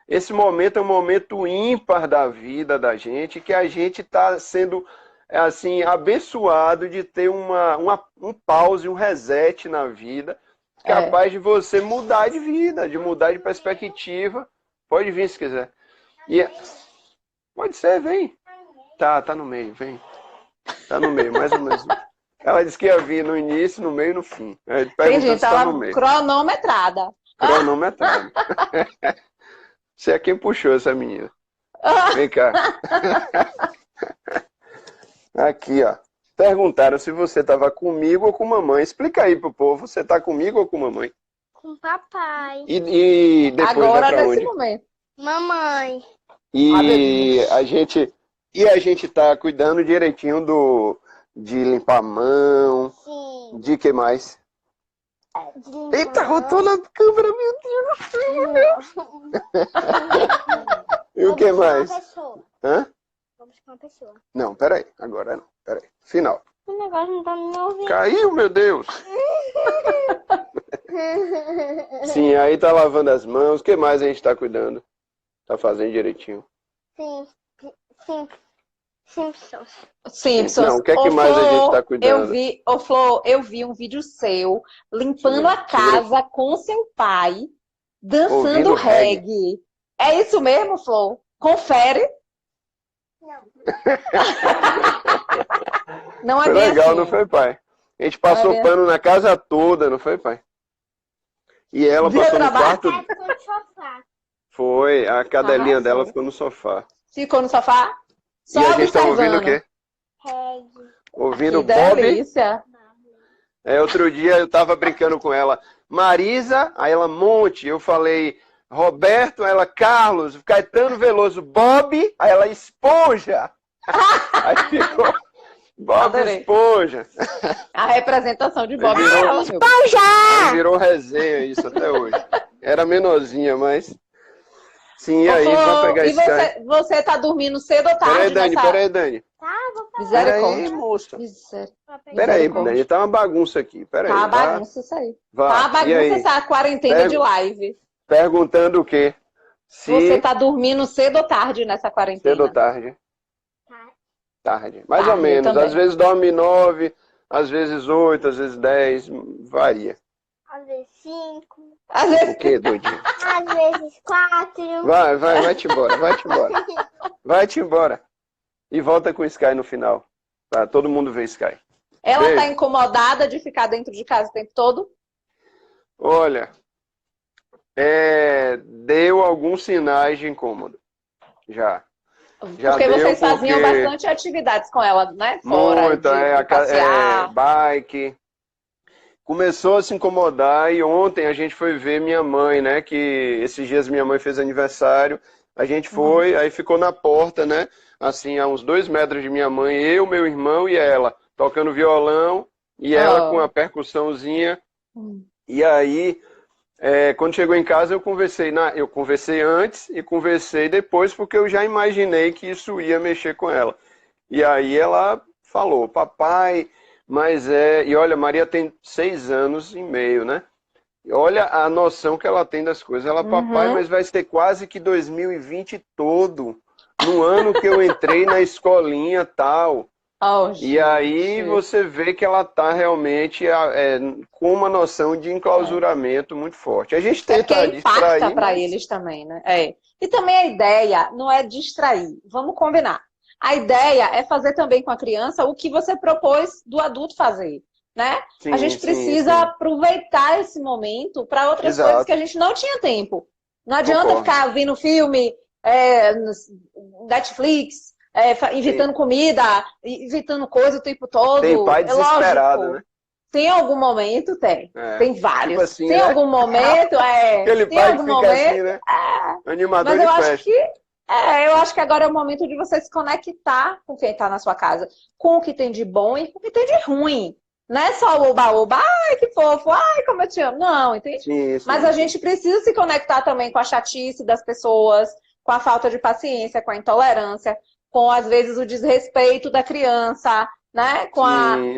[SPEAKER 2] Esse momento é um momento ímpar da vida da gente, que a gente está sendo assim abençoado de ter um pause, um reset na vida,
[SPEAKER 1] É.
[SPEAKER 2] capaz de você mudar de vida, de mudar de perspectiva. Pode vir se quiser. E pode ser, vem. Tá no meio, vem. Tá no meio, mais ou menos. Ela disse que ia vir no início, no meio e no fim.
[SPEAKER 1] Entendi,
[SPEAKER 2] Perguntando se
[SPEAKER 1] tá
[SPEAKER 2] tá no
[SPEAKER 1] lá
[SPEAKER 2] meio.
[SPEAKER 1] cronometrada.
[SPEAKER 2] Cronometrado. Você é quem puxou essa menina. Vem cá. Aqui, ó. Perguntaram se você tava comigo ou com mamãe. Explica aí pro povo, você tá comigo ou com mamãe?
[SPEAKER 3] Com papai.
[SPEAKER 2] E depois vai
[SPEAKER 1] Agora,
[SPEAKER 2] pra
[SPEAKER 1] nesse
[SPEAKER 2] onde?
[SPEAKER 1] momento.
[SPEAKER 3] Mamãe.
[SPEAKER 1] Ai, meu
[SPEAKER 2] E a
[SPEAKER 1] Deus.
[SPEAKER 2] gente a gente tá cuidando direitinho de limpar a mão,
[SPEAKER 3] Sim.
[SPEAKER 2] de que mais? Eita, rotou na câmera, meu Deus. E o que mais? Hã?
[SPEAKER 3] Vou buscar uma pessoa.
[SPEAKER 2] Não, peraí. Agora não. Peraí. Final.
[SPEAKER 3] O negócio não tá me ouvindo.
[SPEAKER 2] Caiu, meu Deus. Sim, aí tá lavando as mãos. O que mais a gente tá cuidando? Tá fazendo direitinho.
[SPEAKER 3] Sim. Simpsons.
[SPEAKER 1] Simpsons.
[SPEAKER 2] Não, o que é que
[SPEAKER 1] Ô,
[SPEAKER 2] mais a
[SPEAKER 1] Flor,
[SPEAKER 2] gente tá cuidando?
[SPEAKER 1] Flor, eu vi um vídeo seu limpando a casa com seu pai, dançando
[SPEAKER 2] Ouvindo
[SPEAKER 1] reggae. É isso mesmo, Flor? Confere.
[SPEAKER 3] Não.
[SPEAKER 1] Não é
[SPEAKER 2] Foi
[SPEAKER 1] bem
[SPEAKER 2] legal,
[SPEAKER 1] assim.
[SPEAKER 2] não foi, pai? A gente passou
[SPEAKER 1] bem
[SPEAKER 2] pano na casa toda, não foi, pai? E ela
[SPEAKER 1] Deu
[SPEAKER 2] passou no
[SPEAKER 1] trabalho?
[SPEAKER 2] quarto.
[SPEAKER 3] Ela ficou no sofá.
[SPEAKER 2] Foi, a cadelinha
[SPEAKER 1] Arrasou.
[SPEAKER 2] dela ficou no sofá.
[SPEAKER 1] Ficou no sofá?
[SPEAKER 2] E
[SPEAKER 1] Só
[SPEAKER 2] a gente tá ouvindo o
[SPEAKER 1] observando.
[SPEAKER 2] quê?
[SPEAKER 3] Reggae.
[SPEAKER 2] Ouvindo
[SPEAKER 1] Que
[SPEAKER 2] Bob.
[SPEAKER 1] delícia.
[SPEAKER 2] Outro dia eu tava brincando com ela, Marisa, aí ela Monte, eu falei Roberto, aí ela Carlos, Caetano Veloso, Bob, aí ela Esponja. Aí ficou Bob
[SPEAKER 1] Adorei.
[SPEAKER 2] Esponja.
[SPEAKER 1] A representação de Bob
[SPEAKER 2] Virou-
[SPEAKER 1] Marley, meu.
[SPEAKER 2] Aí virou resenha isso até hoje. Era menorzinha, mas... Sim, e
[SPEAKER 1] Ô,
[SPEAKER 2] aí,
[SPEAKER 1] Flor,
[SPEAKER 2] vamos pegar
[SPEAKER 1] e
[SPEAKER 2] esse cara.
[SPEAKER 1] você tá dormindo cedo ou tarde
[SPEAKER 2] Peraí, Dani,
[SPEAKER 1] nessa...
[SPEAKER 2] peraí, Dani.
[SPEAKER 1] Misericórdia.
[SPEAKER 2] Peraí, moça.
[SPEAKER 1] Misericórdia.
[SPEAKER 2] Peraí,
[SPEAKER 1] Misericórdia.
[SPEAKER 2] Dani, tá uma bagunça aqui. Peraí,
[SPEAKER 1] Tá uma
[SPEAKER 2] vá,
[SPEAKER 1] bagunça isso aí.
[SPEAKER 2] vá.
[SPEAKER 1] Tá uma
[SPEAKER 2] E
[SPEAKER 1] bagunça
[SPEAKER 2] aí?
[SPEAKER 1] essa quarentena de live.
[SPEAKER 2] Perguntando o quê?
[SPEAKER 1] Você
[SPEAKER 2] Se
[SPEAKER 1] tá dormindo cedo ou tarde nessa quarentena?
[SPEAKER 2] cedo ou tarde?
[SPEAKER 3] Tá.
[SPEAKER 2] Tarde. Mais
[SPEAKER 1] Tarde,
[SPEAKER 2] ou menos.
[SPEAKER 1] também.
[SPEAKER 2] Às vezes dorme 9, às vezes 8, às vezes 10. Varia.
[SPEAKER 3] Às vezes 5.
[SPEAKER 1] Às
[SPEAKER 2] O
[SPEAKER 1] vezes...
[SPEAKER 2] quê, doidinho?
[SPEAKER 3] Às vezes 4.
[SPEAKER 2] Vai-te embora, vai-te embora. Vai-te embora. E volta com o Sky no final. Pra todo mundo ver Sky.
[SPEAKER 1] Ela
[SPEAKER 2] Beijo.
[SPEAKER 1] tá incomodada de ficar dentro de casa o tempo todo?
[SPEAKER 2] Olha, deu alguns sinais de incômodo. Já. Já
[SPEAKER 1] Porque
[SPEAKER 2] deu,
[SPEAKER 1] vocês faziam
[SPEAKER 2] porque-
[SPEAKER 1] bastante atividades com ela, né? Fora
[SPEAKER 2] Muito,
[SPEAKER 1] de passear.
[SPEAKER 2] bike. Começou a se incomodar e ontem a gente foi ver minha mãe, né? Que esses dias minha mãe fez aniversário. A gente foi, aí ficou na porta, né? Assim, a uns 2 metros de minha mãe, eu, meu irmão e ela, tocando violão e ela com a percussãozinha. E aí, quando chegou em casa, eu conversei antes e conversei depois, porque eu já imaginei que isso ia mexer com ela. E aí ela falou, papai, mas E olha, Maria tem 6 anos e meio, né? E olha a noção que ela tem das coisas. Ela, papai, mas vai ser quase que 2020 todo. No ano que eu entrei na escolinha tal.
[SPEAKER 1] Oh,
[SPEAKER 2] E aí
[SPEAKER 1] gente.
[SPEAKER 2] você vê que ela está realmente com uma noção de enclausuramento muito forte. A gente
[SPEAKER 1] É porque
[SPEAKER 2] tenta
[SPEAKER 1] impacta
[SPEAKER 2] distrair,
[SPEAKER 1] para
[SPEAKER 2] mas-
[SPEAKER 1] eles também, né? E também a ideia não é distrair, vamos combinar. A ideia é fazer também com a criança o que você propôs do adulto fazer, né?
[SPEAKER 2] Sim,
[SPEAKER 1] A gente
[SPEAKER 2] sim,
[SPEAKER 1] precisa
[SPEAKER 2] sim.
[SPEAKER 1] aproveitar esse momento para outras
[SPEAKER 2] Exato.
[SPEAKER 1] coisas que a gente não tinha tempo. Não adianta
[SPEAKER 2] Concordo.
[SPEAKER 1] ficar vendo filme, no Netflix, inventando comida, inventando coisa o tempo todo.
[SPEAKER 2] Tem pai desesperado,
[SPEAKER 1] lógico.
[SPEAKER 2] né?
[SPEAKER 1] Tem algum momento, tem.
[SPEAKER 2] É.
[SPEAKER 1] Tem vários.
[SPEAKER 2] Tipo assim,
[SPEAKER 1] Tem
[SPEAKER 2] né?
[SPEAKER 1] algum momento,
[SPEAKER 2] Aquele
[SPEAKER 1] tem
[SPEAKER 2] pai que
[SPEAKER 1] algum
[SPEAKER 2] fica
[SPEAKER 1] momento,
[SPEAKER 2] assim, né? Animador
[SPEAKER 1] mas
[SPEAKER 2] de
[SPEAKER 1] eu acho
[SPEAKER 2] festa.
[SPEAKER 1] eu acho que agora é o momento de você se conectar com quem está na sua casa, com o que tem de bom e com o que tem de ruim. Não é só o oba-oba, ai que fofo, ai como eu te amo. Não, entende?
[SPEAKER 2] Sim, sim,
[SPEAKER 1] Mas a
[SPEAKER 2] sim.
[SPEAKER 1] gente precisa se conectar também com a chatice das pessoas, com a falta de paciência, com a intolerância, com às vezes o desrespeito da criança, né?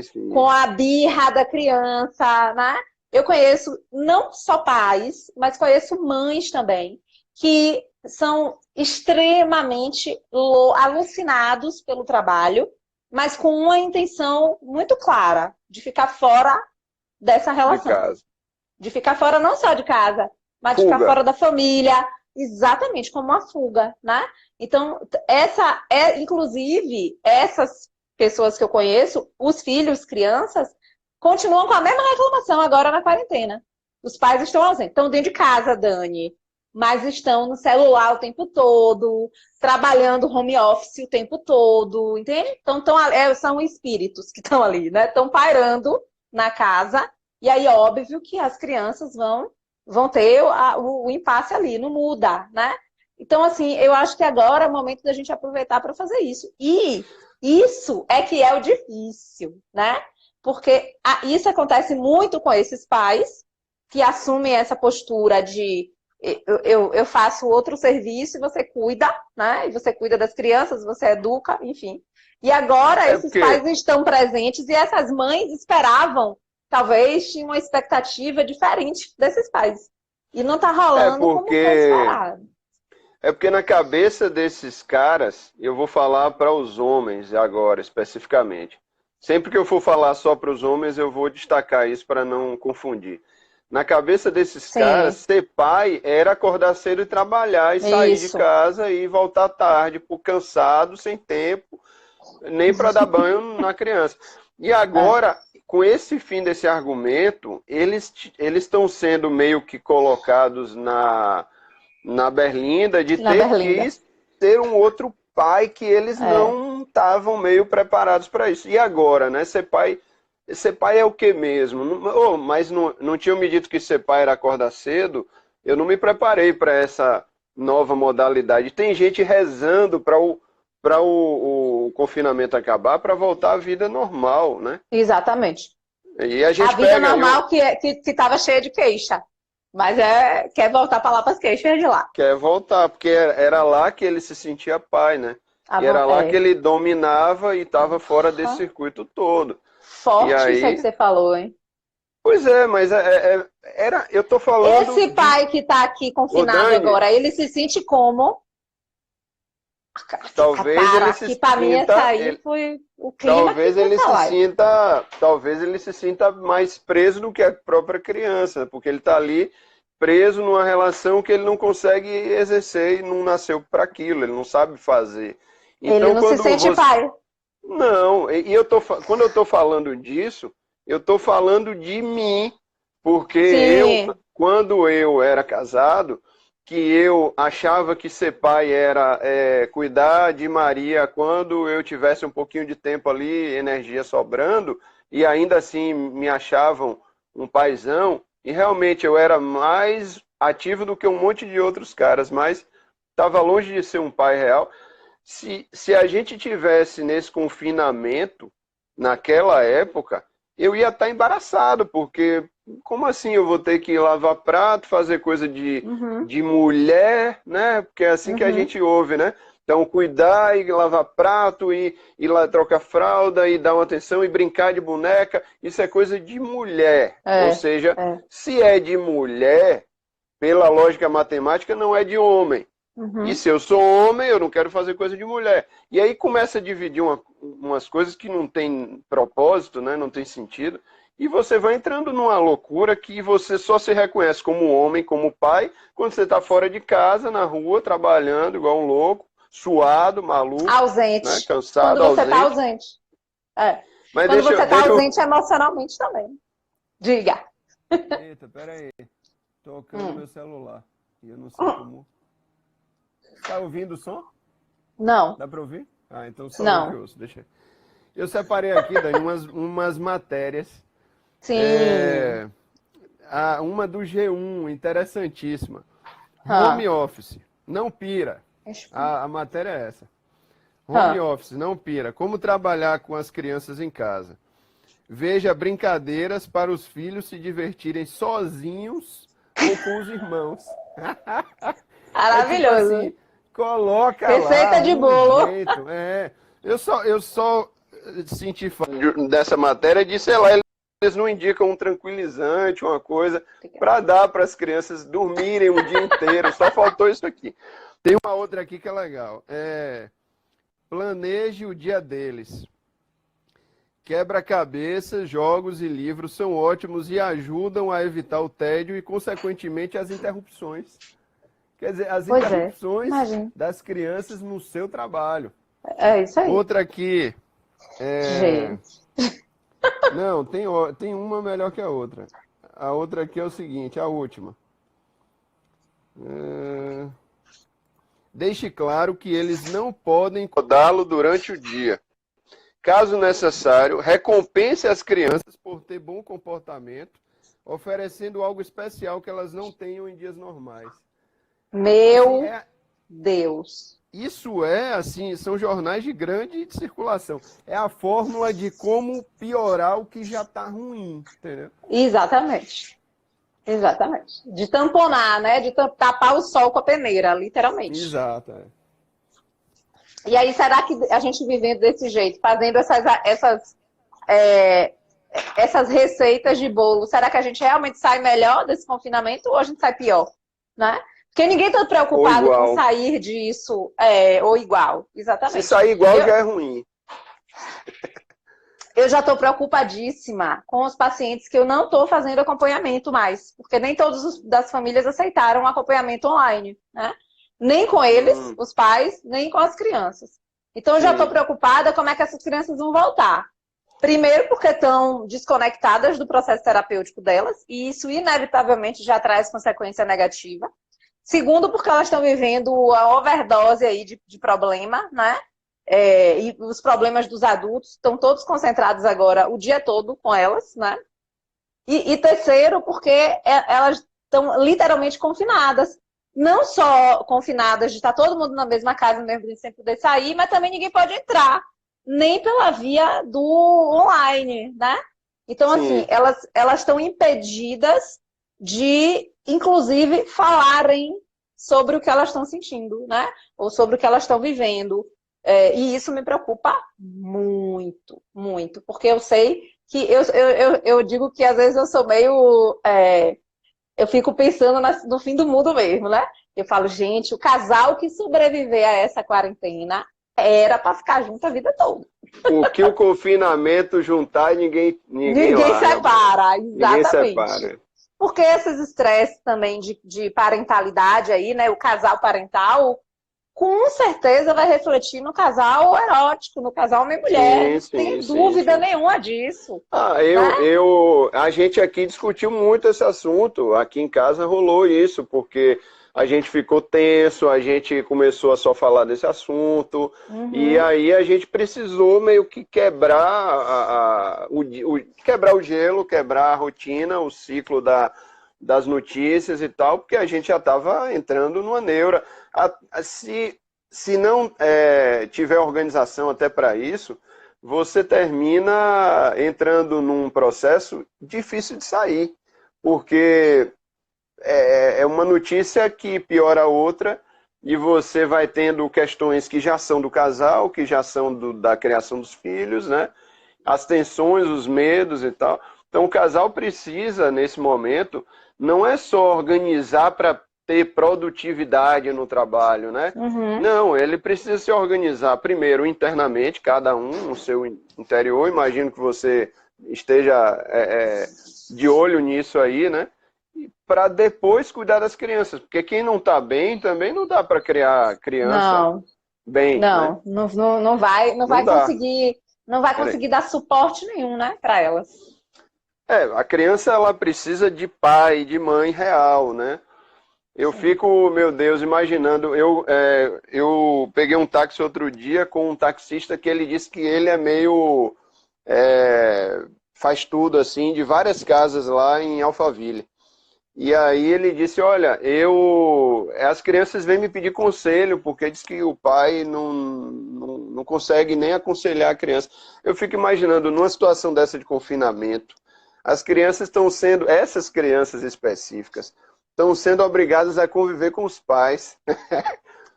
[SPEAKER 2] Sim.
[SPEAKER 1] Com a birra da criança, né? Eu conheço não só pais, mas conheço mães também, que são extremamente alucinados pelo trabalho, mas com uma intenção muito clara de ficar fora dessa
[SPEAKER 2] De
[SPEAKER 1] relação.
[SPEAKER 2] casa.
[SPEAKER 1] De ficar fora não só de casa, mas de
[SPEAKER 2] Fuga.
[SPEAKER 1] ficar fora da família, exatamente como uma fuga, né? Então, inclusive, essas pessoas que eu conheço, os filhos, crianças, continuam com a mesma reclamação agora na quarentena. Os pais estão ausentes, estão dentro de casa, Dani, mas estão no celular o tempo todo, trabalhando home office o tempo todo, entende? Então, são espíritos que estão ali, né? Estão pairando na casa, e aí, óbvio que as crianças vão ter o impasse ali, não muda, né? Então, assim, eu acho que agora é o momento da gente aproveitar para fazer isso. E isso é que é o difícil, né? Porque isso acontece muito com esses pais que assume essa postura de eu faço outro serviço e você cuida, né? E você cuida das crianças, você educa, enfim. E agora esses pais estão presentes e essas mães esperavam, talvez tinham uma expectativa diferente desses pais. E não está rolando como foi esperado.
[SPEAKER 2] É porque na cabeça desses caras, eu vou falar para os homens agora, especificamente. Sempre que eu for falar só para os homens, eu vou destacar isso para não confundir. Na cabeça desses caras, ser pai era acordar cedo e trabalhar, e sair de casa e voltar tarde, por cansado, sem tempo, nem para dar banho na criança. E agora, com esse fim desse argumento, eles estão sendo meio que colocados na berlinda de que ter um outro pai que eles não estavam meio preparados para isso. E agora, né? Ser pai é o que mesmo? Mas não tinham me dito que ser pai era acordar cedo? Eu não me preparei para essa nova modalidade. Tem gente rezando para o confinamento acabar para voltar à vida normal, né?
[SPEAKER 1] Exatamente.
[SPEAKER 2] E a
[SPEAKER 1] vida normal que estava cheia de queixa. Mas quer voltar para lá para as queixas de lá.
[SPEAKER 2] Quer voltar, porque era lá que ele se sentia pai, né? E era lá que ele dominava e estava fora desse circuito todo.
[SPEAKER 1] Forte isso aí que você falou, hein?
[SPEAKER 2] Pois é, mas eu tô falando...
[SPEAKER 1] Esse pai que está aqui confinado Dani, agora, ele se sente como?
[SPEAKER 2] Talvez ele se
[SPEAKER 1] sinta... Para mim, essa aí foi o clima
[SPEAKER 2] talvez ele se sinta mais preso do que a própria criança, porque ele está ali preso numa relação que ele não consegue exercer e não nasceu para aquilo, ele não sabe fazer. Então,
[SPEAKER 1] ele não se sente pai.
[SPEAKER 2] Não, quando eu estou falando disso, eu estou falando de mim, porque quando eu era casado, que eu achava que ser pai era cuidar de Maria quando eu tivesse um pouquinho de tempo ali, energia sobrando, e ainda assim me achavam um paizão, e realmente eu era mais ativo do que um monte de outros caras, mas estava longe de ser um pai real. Se a gente tivesse nesse confinamento, naquela época, eu ia estar embaraçado, porque como assim eu vou ter que lavar prato, fazer coisa de mulher, né? Porque é assim que a gente ouve, né? Então, cuidar e lavar prato, e ir lá trocar fralda, e dar uma atenção, e brincar de boneca, isso é coisa de mulher. Ou seja, se é de mulher, pela lógica matemática, não é de homem. E se eu sou homem, eu não quero fazer coisa de mulher. E aí começa a dividir umas coisas que não tem propósito, né? Não tem sentido. E você vai entrando numa loucura que você só se reconhece como homem, como pai, quando você está fora de casa, na rua, trabalhando igual um louco, suado, maluco.
[SPEAKER 1] Ausente.
[SPEAKER 2] Né? Cansado,
[SPEAKER 1] quando você está ausente. Mas quando você está ausente emocionalmente também. Diga.
[SPEAKER 2] Eita, peraí. Tocando meu celular. E eu não sei como... Tá ouvindo o som?
[SPEAKER 1] Não.
[SPEAKER 2] Dá para ouvir? Ah, então só eu que ouço. Deixa. Eu separei aqui, Dani, umas matérias.
[SPEAKER 1] Sim.
[SPEAKER 2] Uma do G1, interessantíssima. Home office, não pira. A matéria é essa. Home office, não pira. Como trabalhar com as crianças em casa. Veja brincadeiras para os filhos se divertirem sozinhos ou com os irmãos.
[SPEAKER 1] Maravilhoso.
[SPEAKER 2] Tipo assim, coloca
[SPEAKER 1] receita
[SPEAKER 2] lá
[SPEAKER 1] de bolo.
[SPEAKER 2] Jeito. Eu só senti falta dessa matéria de, sei lá, eles não indicam um tranquilizante, uma coisa para dar para as crianças dormirem o dia inteiro. Só faltou isso aqui. Tem uma outra aqui que é legal. Planeje o dia deles. Quebra-cabeças, jogos e livros são ótimos e ajudam a evitar o tédio e, consequentemente, as interrupções. Quer dizer, as interrupções das crianças no seu trabalho.
[SPEAKER 1] É isso aí.
[SPEAKER 2] Outra aqui.
[SPEAKER 1] Gente.
[SPEAKER 2] Não, tem uma melhor que a outra. A outra aqui é o seguinte, a última. Deixe claro que eles não podem incomodá-lo durante o dia. Caso necessário, recompense as crianças por ter bom comportamento, oferecendo algo especial que elas não tenham em dias normais.
[SPEAKER 1] Meu Deus.
[SPEAKER 2] Isso assim, são jornais de grande circulação. É a fórmula de como piorar o que já está ruim, entendeu?
[SPEAKER 1] Exatamente. Exatamente. De tamponar, né? De tapar o sol com a peneira, literalmente.
[SPEAKER 2] Exato.
[SPEAKER 1] E aí, será que a gente vivendo desse jeito, fazendo é, essas receitas de bolo, será que a gente realmente sai melhor desse confinamento ou a gente sai pior? Né? Porque ninguém está
[SPEAKER 2] Ou
[SPEAKER 1] preocupado com
[SPEAKER 2] igual.
[SPEAKER 1] sair disso, ou igual.
[SPEAKER 2] Se
[SPEAKER 1] Exatamente.
[SPEAKER 2] sair igual já é ruim.
[SPEAKER 1] Eu já estou preocupadíssima com os pacientes que eu não estou fazendo acompanhamento mais, porque nem todas das famílias aceitaram acompanhamento online, né? Nem com eles, os pais, nem com as crianças. Então, eu já estou
[SPEAKER 2] Sim.
[SPEAKER 1] preocupada como é que essas crianças vão voltar. Primeiro, porque estão desconectadas do processo terapêutico delas, e isso inevitavelmente já traz consequência negativa. Segundo, porque elas estão vivendo a overdose aí de problema, né? E os problemas dos adultos estão todos concentrados agora o dia todo com elas, né? E terceiro, porque elas estão literalmente confinadas. Não só confinadas de estar todo mundo na mesma casa, no mesmo dia, sem poder sair, mas também ninguém pode entrar, nem pela via do online, né? Então, assim,
[SPEAKER 2] Sim.
[SPEAKER 1] elas estão impedidas de, inclusive, falarem sobre o que elas estão sentindo, né? Ou sobre o que elas estão vivendo. E isso me preocupa muito, muito, porque eu sei que eu digo que às vezes eu sou meio. Eu fico pensando no fim do mundo mesmo, né? Eu falo, gente, o casal que sobreviver a essa quarentena era para ficar junto a vida toda.
[SPEAKER 2] O que o confinamento juntar, ninguém
[SPEAKER 1] Ninguém
[SPEAKER 2] larga.
[SPEAKER 1] separa,
[SPEAKER 2] Ninguém
[SPEAKER 1] exatamente.
[SPEAKER 2] separa.
[SPEAKER 1] Porque esses estresses também de parentalidade aí, né? O casal parental, com certeza vai refletir no casal erótico, no casal homem-mulher.
[SPEAKER 2] Sim,
[SPEAKER 1] Não
[SPEAKER 2] sim,
[SPEAKER 1] tem
[SPEAKER 2] sim,
[SPEAKER 1] dúvida
[SPEAKER 2] sim.
[SPEAKER 1] nenhuma disso.
[SPEAKER 2] Ah,
[SPEAKER 1] Né?
[SPEAKER 2] a gente aqui discutiu muito esse assunto. Aqui em casa rolou isso, porque a gente ficou tenso, a gente começou a só falar desse assunto, e
[SPEAKER 1] Uhum.
[SPEAKER 2] aí a gente precisou meio que quebrar quebrar o gelo, quebrar a rotina, o ciclo das notícias e tal, porque a gente já estava entrando numa neura. Se não tiver organização até para isso, você termina entrando num processo difícil de sair, porque é uma notícia que piora a outra e você vai tendo questões que já são do casal, que já são da criação dos filhos, né? As tensões, os medos e tal. Então o casal precisa, nesse momento, não é só organizar para ter produtividade no trabalho, né?
[SPEAKER 1] Uhum.
[SPEAKER 2] Não, ele precisa se organizar primeiro internamente, cada um no seu interior. Imagino que você esteja de olho nisso aí, né? Para depois cuidar das crianças, porque quem não está bem também não dá para criar criança
[SPEAKER 1] Não,
[SPEAKER 2] bem, né?
[SPEAKER 1] não
[SPEAKER 2] Não
[SPEAKER 1] vai
[SPEAKER 2] dá.
[SPEAKER 1] conseguir, não vai
[SPEAKER 2] Peraí.
[SPEAKER 1] conseguir dar suporte nenhum, né, para elas.
[SPEAKER 2] A criança ela precisa de pai, de mãe real, né? Eu
[SPEAKER 1] Sim.
[SPEAKER 2] fico, meu Deus, imaginando. Eu peguei um táxi outro dia com um taxista que ele disse que ele é meio. Faz tudo assim, de várias casas lá em Alphaville. E aí ele disse, olha, as crianças vêm me pedir conselho, porque diz que o pai não consegue nem aconselhar a criança. Eu fico imaginando, numa situação dessa de confinamento, as crianças estão sendo, essas crianças específicas, estão sendo obrigadas a conviver com os pais.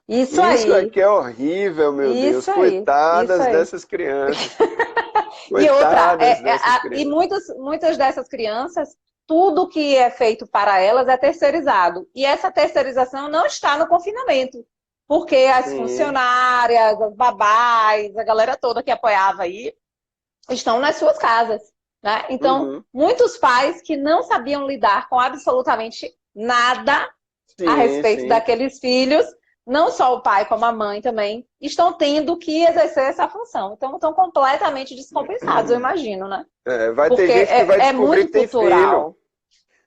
[SPEAKER 1] Isso
[SPEAKER 2] Isso
[SPEAKER 1] aí,
[SPEAKER 2] aqui é horrível, meu Deus.
[SPEAKER 1] isso aí, isso
[SPEAKER 2] Coitadas
[SPEAKER 1] aí.
[SPEAKER 2] dessas crianças.
[SPEAKER 1] E outra,
[SPEAKER 2] Coitadas dessas
[SPEAKER 1] e
[SPEAKER 2] crianças.
[SPEAKER 1] muitas dessas crianças, tudo que é feito para elas é terceirizado. E essa terceirização não está no confinamento. Porque as
[SPEAKER 2] Sim.
[SPEAKER 1] funcionárias, as babás, a galera toda que apoiava aí, estão nas suas casas. Né? Então,
[SPEAKER 2] Uhum.
[SPEAKER 1] muitos pais que não sabiam lidar com absolutamente nada a
[SPEAKER 2] Sim,
[SPEAKER 1] respeito
[SPEAKER 2] sim.
[SPEAKER 1] daqueles filhos, não só o pai como a mãe também, estão tendo que exercer essa função. Então, estão completamente descompensados, eu imagino, né?
[SPEAKER 2] Vai ter
[SPEAKER 1] Porque
[SPEAKER 2] gente que vai
[SPEAKER 1] é
[SPEAKER 2] descobrir
[SPEAKER 1] muito
[SPEAKER 2] que tem filho.
[SPEAKER 1] cultural.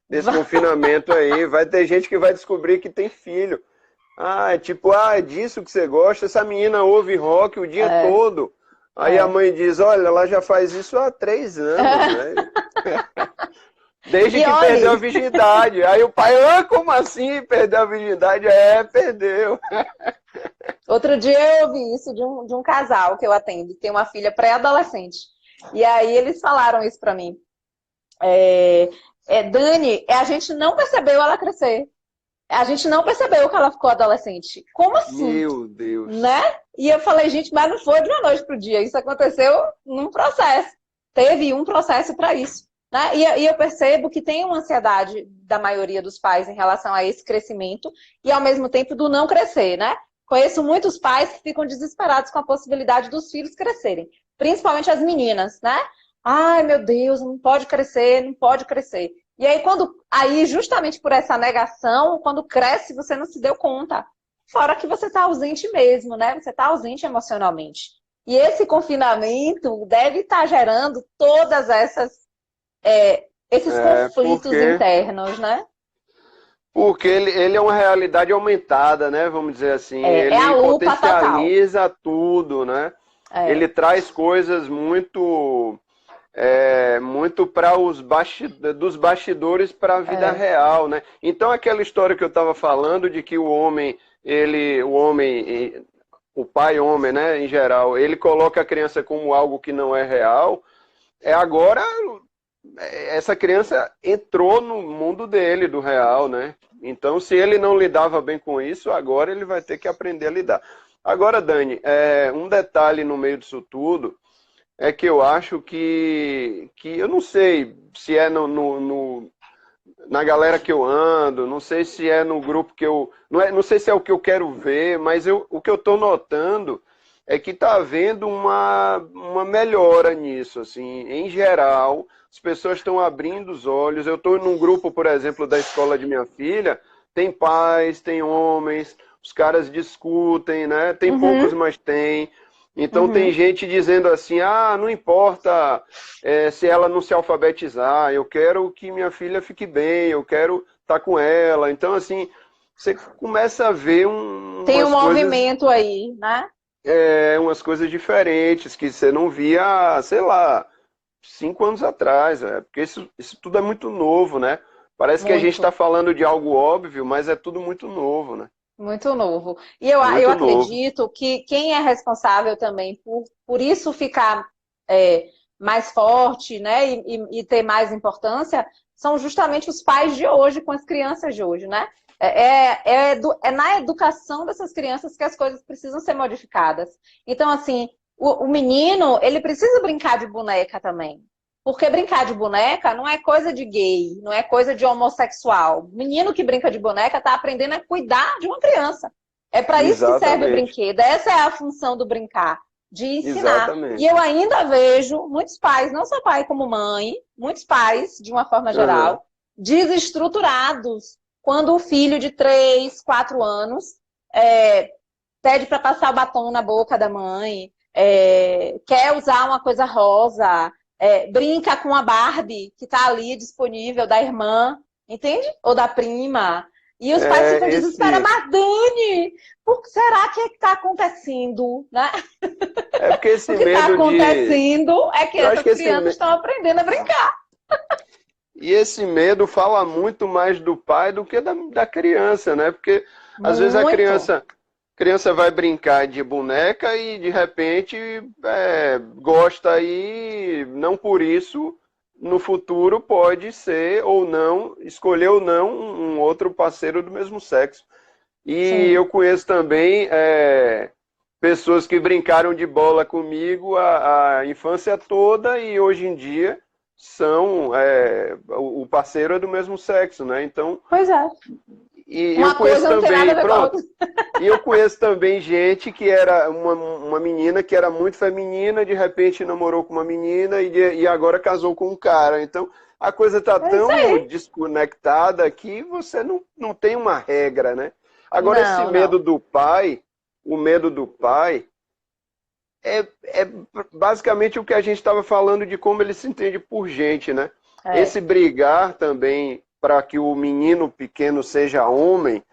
[SPEAKER 2] Desse confinamento aí, vai ter gente que vai descobrir que tem filho. Ah, é disso que você gosta? Essa menina ouve rock o dia
[SPEAKER 1] É,
[SPEAKER 2] todo. Aí a
[SPEAKER 1] é.
[SPEAKER 2] mãe diz, olha, ela já faz isso há 3 anos, né? Desde
[SPEAKER 1] E
[SPEAKER 2] que perdeu a
[SPEAKER 1] olhe,
[SPEAKER 2] virgindade. Aí o pai, como assim perdeu a virgindade? Perdeu.
[SPEAKER 1] outro dia eu ouvi isso de um casal que eu atendo, que tem uma filha pré-adolescente. E aí eles falaram isso pra mim. Dani, a gente não percebeu ela crescer. A gente não percebeu que ela ficou adolescente. Como assim?
[SPEAKER 2] Meu Deus.
[SPEAKER 1] Né? E eu falei, gente, mas não foi de uma noite para o dia. Isso aconteceu num processo. Teve um processo para isso. Né? E eu percebo que tem uma ansiedade da maioria dos pais em relação a esse crescimento e, ao mesmo tempo, do não crescer. Né? Conheço muitos pais que ficam desesperados com a possibilidade dos filhos crescerem. Principalmente as meninas, né? Ai, meu Deus, não pode crescer, não pode crescer. E aí, justamente por essa negação, quando cresce, você não se deu conta. Fora que você está ausente mesmo, né? Você está ausente emocionalmente. E esse confinamento deve estar gerando todas esses conflitos internos, né?
[SPEAKER 2] Porque ele é uma realidade aumentada, né? Vamos dizer assim. Ele
[SPEAKER 1] a lupa
[SPEAKER 2] potencializa total. Tudo, né? Ele traz coisas muito para dos bastidores para a vida real, né? Então aquela história que eu estava falando de que o pai homem, né, em geral, ele coloca a criança como algo que não é real, agora essa criança entrou no mundo dele, do real, né? Então se ele não lidava bem com isso, agora ele vai ter que aprender a lidar. Agora, Dani, um detalhe no meio disso tudo é que eu acho que eu não sei se é na galera que eu ando, não sei se é no grupo que eu... Não sei se é o que eu quero ver, mas o que eu estou notando é que está havendo uma melhora nisso, assim, em geral, as pessoas estão abrindo os olhos. Eu estou num grupo, por exemplo, da escola de minha filha, tem pais, tem homens, os caras discutem, né? Tem poucos, mas tem. Então tem gente dizendo assim, não importa se ela não se alfabetizar, eu quero que minha filha fique bem, eu quero estar com ela. Então, assim, você começa a ver
[SPEAKER 1] tem um movimento aí, né?
[SPEAKER 2] Umas coisas diferentes que você não via, sei lá, 5 anos atrás. Porque isso tudo é muito novo, né? Parece que a gente está falando de algo óbvio, mas é tudo muito novo, né?
[SPEAKER 1] Muito novo. E eu acredito que quem é responsável também por isso ficar mais forte, né, e ter mais importância, são justamente os pais de hoje com as crianças de hoje, né? É na educação dessas crianças que as coisas precisam ser modificadas. Então, assim, o menino, ele precisa brincar de boneca também. Porque brincar de boneca não é coisa de gay, não é coisa de homossexual. O menino que brinca de boneca está aprendendo a cuidar de uma criança. É para isso que serve o brinquedo. Essa é a função do brincar, de ensinar. Exatamente. E eu ainda vejo muitos pais, não só pai como mãe, muitos pais, de uma forma geral, desestruturados quando o filho de 3, 4 anos pede para passar o batom na boca da mãe, quer usar uma coisa rosa, brinca com a Barbie que está ali disponível, da irmã, entende? Ou da prima. E os pais ficam desesperados. Mas, Dani, por que será que está acontecendo? Né?
[SPEAKER 2] Porque esse medo
[SPEAKER 1] o que está acontecendo é que essas crianças estão aprendendo a brincar.
[SPEAKER 2] E esse medo fala muito mais do pai do que da criança, né? Porque às vezes a criança vai brincar de boneca e de repente gosta e não por isso no futuro pode ser ou não, escolher ou não um outro parceiro do mesmo sexo. E eu conheço também pessoas que brincaram de bola comigo a infância toda e hoje em dia são o parceiro é do mesmo sexo, né? Então,
[SPEAKER 1] pois é.
[SPEAKER 2] E eu conheço também, e eu conheço também gente que era uma menina que era muito feminina, de repente namorou com uma menina e agora casou com um cara. Então a coisa está tão desconectada que você não tem uma regra, né? Agora esse medo do pai, o medo do pai é basicamente o que a gente estava falando de como ele se entende por gente, né? Esse brigar também para que o menino pequeno seja homem,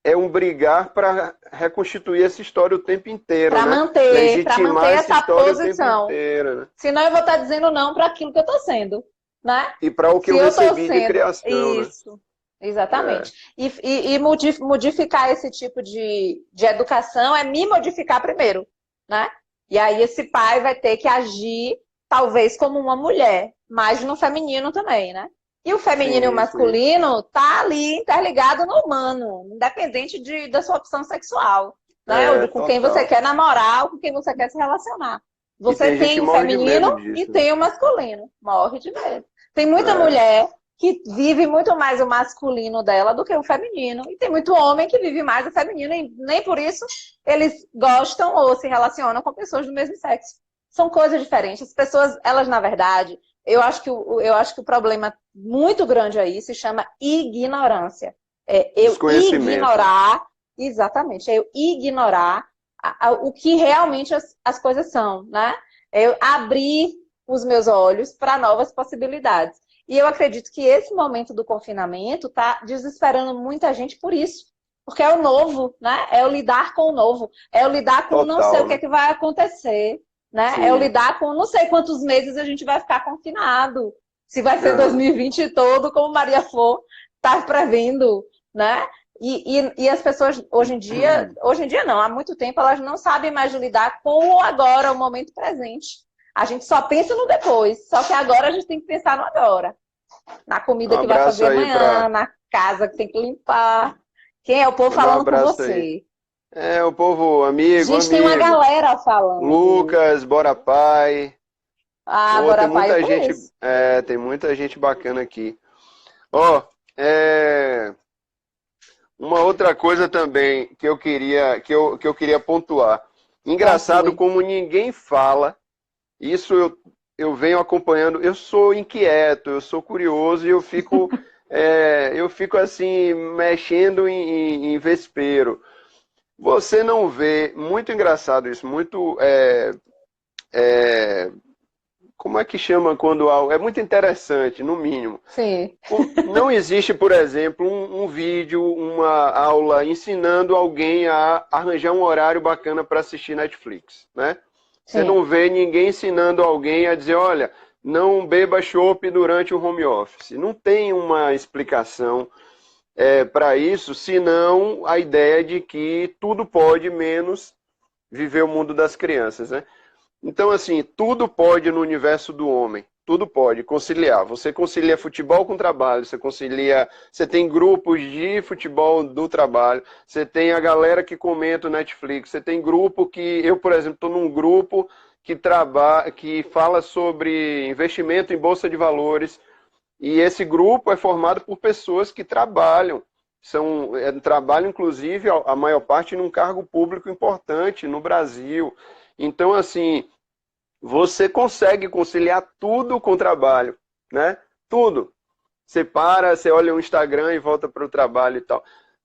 [SPEAKER 2] é um brigar para reconstituir essa história o tempo inteiro,
[SPEAKER 1] pra
[SPEAKER 2] né?
[SPEAKER 1] manter essa posição.
[SPEAKER 2] Inteiro, né?
[SPEAKER 1] Senão eu vou estar dizendo não para aquilo que eu estou sendo, né?
[SPEAKER 2] E para o que eu recebi de criação,
[SPEAKER 1] isso, né? Exatamente. E modificar esse tipo de educação é me modificar primeiro, né? E aí esse pai vai ter que agir, talvez, como uma mulher, mas no feminino também, né?
[SPEAKER 4] E o feminino e o
[SPEAKER 2] Sim, sim.
[SPEAKER 4] masculino tá ali interligado no humano, independente da sua opção sexual, né? Ou
[SPEAKER 2] É,
[SPEAKER 4] de com quem você
[SPEAKER 2] total.
[SPEAKER 4] quer namorar, ou com quem você quer se relacionar.
[SPEAKER 2] E
[SPEAKER 4] Você
[SPEAKER 2] tem gente
[SPEAKER 4] tem
[SPEAKER 2] que
[SPEAKER 4] o
[SPEAKER 2] morre de
[SPEAKER 4] feminino
[SPEAKER 2] medo
[SPEAKER 4] e
[SPEAKER 2] disso, né?
[SPEAKER 4] tem o masculino. Morre de medo. Tem muita
[SPEAKER 2] É,
[SPEAKER 4] mulher que vive muito mais o masculino dela do que o feminino. E tem muito homem que vive mais o feminino e nem por isso eles gostam ou se relacionam com pessoas do mesmo sexo. São coisas diferentes. As pessoas, elas, na verdade, eu acho que o problema muito grande aí se chama ignorância. É eu
[SPEAKER 2] desconhecimento, né?
[SPEAKER 4] ignorar, exatamente, é eu ignorar o que realmente as coisas são, né? É eu abrir os meus olhos para novas possibilidades. E eu acredito que esse momento do confinamento está desesperando muita gente por isso. Porque é o novo, né? É o lidar com o novo. É o lidar com não sei o
[SPEAKER 2] Total,
[SPEAKER 4] que, é
[SPEAKER 2] né?
[SPEAKER 4] que vai acontecer. Né? É o
[SPEAKER 2] Sim.
[SPEAKER 4] lidar com não sei quantos meses a gente vai ficar confinado. Se vai ser
[SPEAKER 2] Aham.
[SPEAKER 4] 2020 todo, como Maria Flor está prevendo, né? E as pessoas hoje em dia não, há muito tempo elas não sabem mais lidar com o agora, o momento presente. A gente só pensa no depois, só que agora a gente tem que pensar no agora. Na
[SPEAKER 2] Um
[SPEAKER 4] comida que vai
[SPEAKER 2] abraço
[SPEAKER 4] fazer
[SPEAKER 2] aí
[SPEAKER 4] amanhã,
[SPEAKER 2] para.
[SPEAKER 4] na casa que tem que limpar. Quem é o povo
[SPEAKER 2] Mandar um
[SPEAKER 4] falando com
[SPEAKER 2] abraço aí.
[SPEAKER 4] você?
[SPEAKER 2] É, o povo, amigo,
[SPEAKER 4] Gente, tem uma
[SPEAKER 2] amigo.
[SPEAKER 4] galera falando.
[SPEAKER 2] Lucas, Bora Pai.
[SPEAKER 4] Ah,
[SPEAKER 2] Pô, tem
[SPEAKER 4] bora pai, eu
[SPEAKER 2] muita gente,
[SPEAKER 4] conheço.
[SPEAKER 2] tem muita gente bacana aqui. Ó, é, uma outra coisa também que eu queria pontuar.
[SPEAKER 4] Qual
[SPEAKER 2] Engraçado
[SPEAKER 4] foi?
[SPEAKER 2] como ninguém fala. Isso eu venho acompanhando. Eu sou inquieto, eu sou curioso e eu fico assim mexendo em vespeiro. Você não vê, muito engraçado isso, muito como é que chama quando algo é muito interessante, no mínimo.
[SPEAKER 4] Sim,
[SPEAKER 2] Não existe, por exemplo, um vídeo, uma aula ensinando alguém a arranjar um horário bacana para assistir Netflix, né? Você
[SPEAKER 4] sim.
[SPEAKER 2] não vê ninguém ensinando alguém a dizer, olha, não beba chopp durante o home office. Não tem uma explicação para isso, senão a ideia de que tudo pode menos viver o mundo das crianças, né? Então, assim, tudo pode no universo do homem. Tudo pode conciliar. Você concilia futebol com trabalho, você concilia. Você tem grupos de futebol do trabalho, você tem a galera que comenta o Netflix, você tem grupo que. Eu, por exemplo, estou num grupo que fala sobre investimento em bolsa de valores. E esse grupo é formado por pessoas que trabalham. Trabalham, inclusive, a maior parte num cargo público importante no Brasil. Então, assim, você consegue conciliar tudo com o trabalho, né? Tudo. Você para, você olha o Instagram e volta para o trabalho e tal.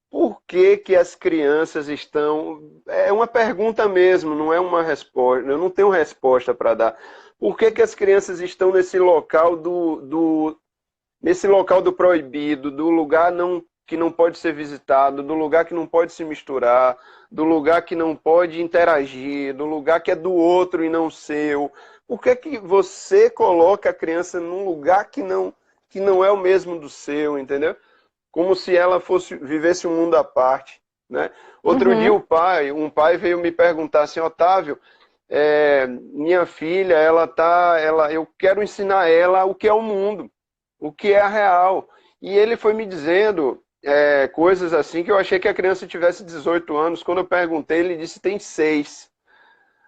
[SPEAKER 2] Por que que as crianças estão... É uma pergunta mesmo, não é uma resposta. Eu não tenho resposta para dar. Por que que as crianças estão nesse local do proibido, do lugar que não pode ser visitado, do lugar que não pode se misturar, do lugar que não pode interagir, do lugar que é do outro e não seu? Por que que você coloca a criança num lugar que não é o mesmo do seu, entendeu? Como se ela vivesse um mundo à parte, né? Outro dia
[SPEAKER 4] Uhum.
[SPEAKER 2] um pai veio me perguntar assim, Otávio, minha filha, eu quero ensinar ela o que é o mundo, o que é a real. E ele foi me dizendo coisas assim que eu achei que a criança tivesse 18 anos. Quando eu perguntei, ele disse tem 6.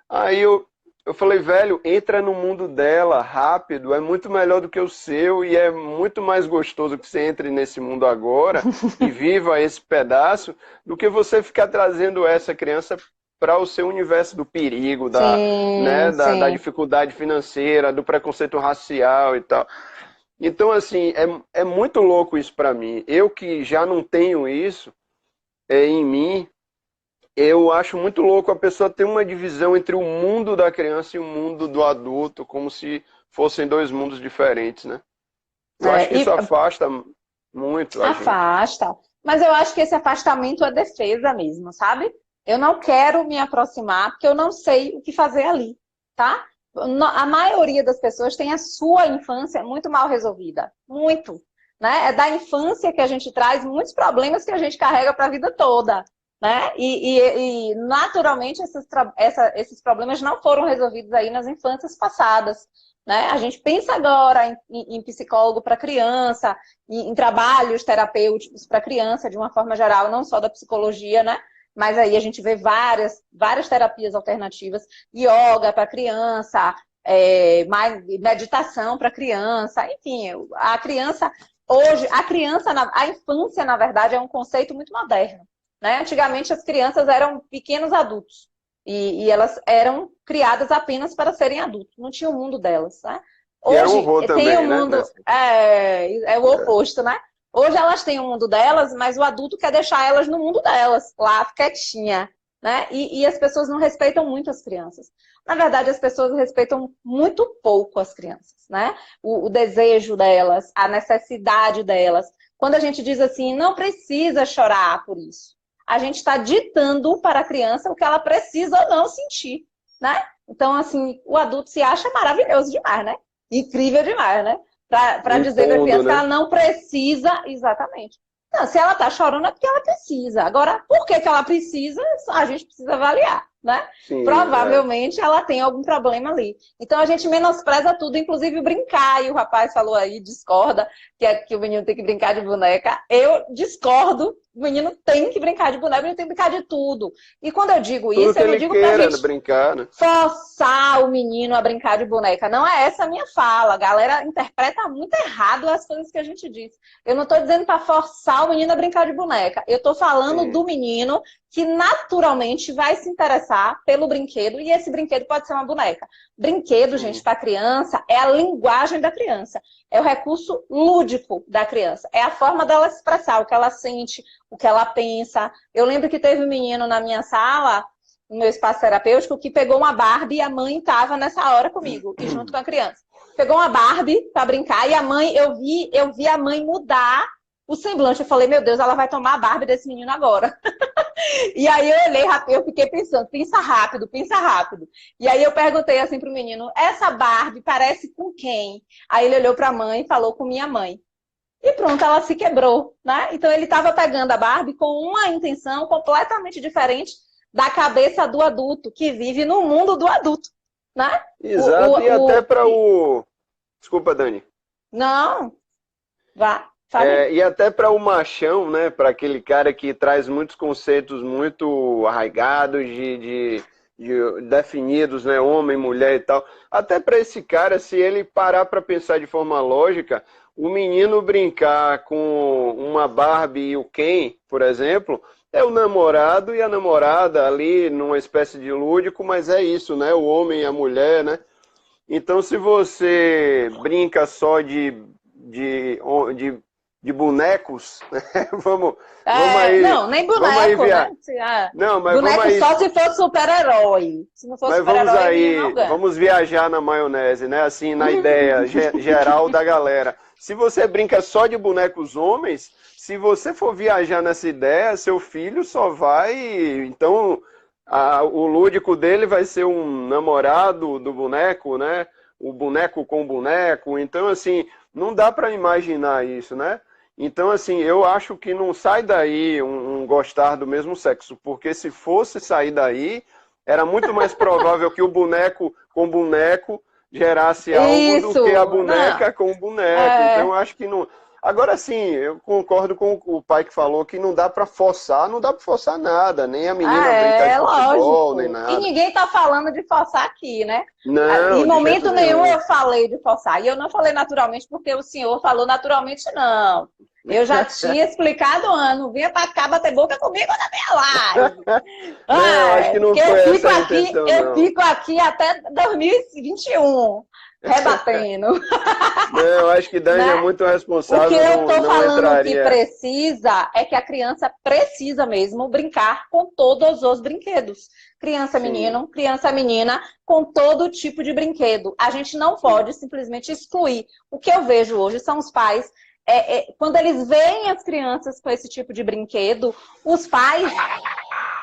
[SPEAKER 2] Aí eu falei, velho, entra no mundo dela rápido, é muito melhor do que o seu e é muito mais gostoso que você entre nesse mundo agora e viva esse pedaço do que você ficar trazendo essa criança para o seu universo do perigo, né,
[SPEAKER 4] Sim,
[SPEAKER 2] da
[SPEAKER 4] sim.
[SPEAKER 2] dificuldade financeira, do preconceito racial e tal. Então, assim, é muito louco isso para mim. Eu que já não tenho isso em mim, eu acho muito louco a pessoa ter uma divisão entre o mundo da criança e o mundo do adulto, como se fossem dois mundos diferentes, né? Eu acho que
[SPEAKER 4] É,
[SPEAKER 2] isso
[SPEAKER 4] e
[SPEAKER 2] afasta muito a gente.
[SPEAKER 4] afasta. Mas eu acho que esse afastamento é defesa mesmo, sabe? Eu não quero me aproximar porque eu não sei o que fazer ali, tá? A maioria das pessoas tem a sua infância muito mal resolvida. Muito. Né? É da infância que a gente traz muitos problemas que a gente carrega para a vida toda. né? E naturalmente esses problemas não foram resolvidos aí nas infâncias passadas, né? A gente pensa agora em psicólogo para criança, em trabalhos terapêuticos para criança, de uma forma geral, não só da psicologia, né? Mas aí a gente vê várias terapias alternativas, yoga para criança, meditação para criança, enfim, a criança hoje, a infância, na verdade, é um conceito muito moderno, né? Antigamente as crianças eram pequenos adultos e elas eram criadas apenas para serem adultos, não tinha o mundo delas, né?
[SPEAKER 2] E era um
[SPEAKER 4] Hoje
[SPEAKER 2] horror
[SPEAKER 4] tem
[SPEAKER 2] também,
[SPEAKER 4] o
[SPEAKER 2] né?
[SPEAKER 4] mundo, é o oposto, né? Hoje elas têm o mundo delas, mas o adulto quer deixar elas no mundo delas, lá, quietinha, né? E as pessoas não respeitam muito as crianças. Na verdade, as pessoas respeitam muito pouco as crianças, né? O desejo delas, a necessidade delas. Quando a gente diz assim, não precisa chorar por isso, a gente está ditando para a criança o que ela precisa ou não sentir, né? Então, assim, o adulto se acha maravilhoso demais, né? Incrível demais, né? Para dizer para a criança, né, que ela não precisa, exatamente. Não, se ela está chorando é porque ela precisa. Agora, por que ela precisa, a gente precisa avaliar, né?
[SPEAKER 2] Sim,
[SPEAKER 4] provavelmente ela tem algum problema ali. Então a gente menospreza tudo, inclusive brincar. E o rapaz falou aí, discorda, que o menino tem que brincar de boneca. Eu discordo. O menino tem que brincar de boneca, o menino tem que brincar de tudo. E quando eu digo
[SPEAKER 2] tudo
[SPEAKER 4] isso, eu não digo pra gente
[SPEAKER 2] brincar, né?
[SPEAKER 4] forçar o menino a brincar de boneca. Não é essa a minha fala. A galera interpreta muito errado as coisas que a gente diz. Eu não estou dizendo para forçar o menino a brincar de boneca. Eu estou falando do menino que naturalmente vai se interessar pelo brinquedo, e esse brinquedo pode ser uma boneca. Brinquedo, gente, para criança, é a linguagem da criança. É o recurso lúdico da criança. É a forma dela expressar o que ela sente, o que ela pensa. Eu lembro que teve um menino na minha sala, no meu espaço terapêutico, que pegou uma Barbie e a mãe estava nessa hora comigo, e junto com a criança. Pegou uma Barbie para brincar e a mãe, eu vi a mãe mudar o semblante. Eu falei, meu Deus, ela vai tomar a Barbie desse menino agora. E aí eu olhei, eu fiquei pensando, pensa rápido, pensa rápido. E aí eu perguntei assim pro menino, essa Barbie parece com quem? Aí ele olhou pra mãe e falou com minha mãe. E pronto, ela se quebrou, né? Então ele estava pegando a Barbie com uma intenção completamente diferente da cabeça do adulto, que vive no mundo do adulto, né?
[SPEAKER 2] Exato, e até para o... Desculpa, Dani.
[SPEAKER 4] Não, vá.
[SPEAKER 2] E até para o machão, né? Para aquele cara que traz muitos conceitos muito arraigados, de definidos, né? Homem, mulher e tal. Até para esse cara, se ele parar para pensar de forma lógica, o menino brincar com uma Barbie e o Ken, por exemplo, é o namorado e a namorada ali numa espécie de lúdico, mas é isso, né? O homem e a mulher, né? Então, se você brinca só de bonecos, né? vamos aí.
[SPEAKER 4] Não, nem boneco, né?
[SPEAKER 2] Não, mas
[SPEAKER 4] boneco
[SPEAKER 2] vamos aí.
[SPEAKER 4] Só se for super-herói. Se não for super-herói,
[SPEAKER 2] vamos viajar na maionese, né? Assim, na ideia geral da galera. Se você brinca só de bonecos homens, se você for viajar nessa ideia, seu filho só vai... Então, o lúdico dele vai ser um namorado do boneco, né? O boneco com boneco. Então, assim, não dá para imaginar isso, né? Então, assim, eu acho que não sai daí um gostar do mesmo sexo, porque se fosse sair daí, era muito mais provável que o boneco com boneco gerasse algo do que a boneca com o boneco. Então, eu acho que não... Agora, sim, eu concordo com o pai que falou que não dá para forçar, não dá para forçar nada, nem a menina brincar de futebol,
[SPEAKER 4] lógico.
[SPEAKER 2] nem nada.
[SPEAKER 4] E ninguém tá falando de forçar aqui, né?
[SPEAKER 2] Não,
[SPEAKER 4] em momento nenhum eu falei de forçar. E eu não falei naturalmente porque o senhor falou naturalmente, não. Eu já tinha explicado ano. Vinha pra cá bater boca comigo na minha live.
[SPEAKER 2] Não, acho que não foi essa a intenção,
[SPEAKER 4] eu fico aqui até 2021. Rebatendo.
[SPEAKER 2] Não, acho que Dani é muito responsável.
[SPEAKER 4] O que eu tô falando
[SPEAKER 2] entraria.
[SPEAKER 4] que precisa é que a criança precisa mesmo brincar com todos os brinquedos. Criança menino, criança menina, com todo tipo de brinquedo. A gente não pode simplesmente excluir. O que eu vejo hoje são os pais, quando eles veem as crianças com esse tipo de brinquedo, os pais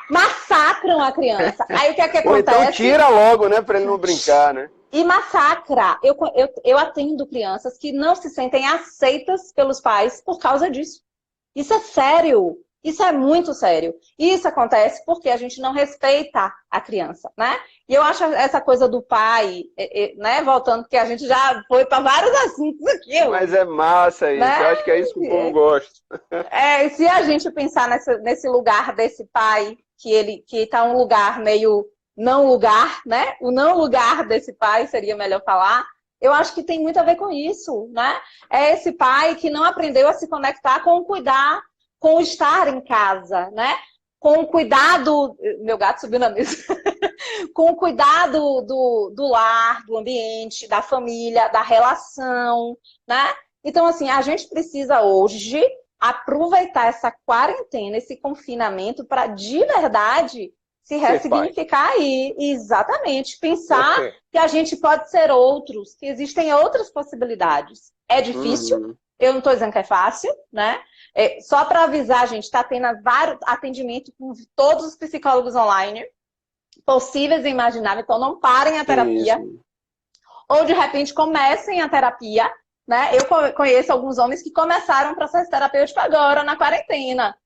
[SPEAKER 4] massacram a criança. Aí o que é que acontece?
[SPEAKER 2] Ou então tira logo, né, para ele não brincar, né?
[SPEAKER 4] E massacra. Eu atendo crianças que não se sentem aceitas pelos pais por causa disso. Isso é sério. Isso é muito sério. E isso acontece porque a gente não respeita a criança, né? E eu acho essa coisa do pai, né? Voltando, porque a gente já foi para vários assuntos aqui.
[SPEAKER 2] Mas é massa isso,
[SPEAKER 4] né?
[SPEAKER 2] eu acho que é isso que o povo gosta.
[SPEAKER 4] Se a gente pensar nesse lugar desse pai, que tá um lugar meio não lugar, né? O não lugar desse pai seria melhor falar. Eu acho que tem muito a ver com isso, né? É esse pai que não aprendeu a se conectar com o cuidar, com o estar em casa, né? Com o cuidado... Meu gato subiu na mesa. Com o cuidado do lar, do ambiente, da família, da relação, né? Então, assim, a gente precisa hoje aproveitar essa quarentena, esse confinamento, para de verdade se ressignificar aí. Exatamente. Pensar que a gente pode ser outros, que existem outras possibilidades. É difícil, eu não estou dizendo que é fácil, né? Só para avisar, a gente está tendo vários atendimentos com todos os psicólogos online possíveis e imagináveis, então não parem a terapia. Ou, de repente, comecem a terapia, né? Eu conheço alguns homens que começaram o processo terapêutico agora, na quarentena,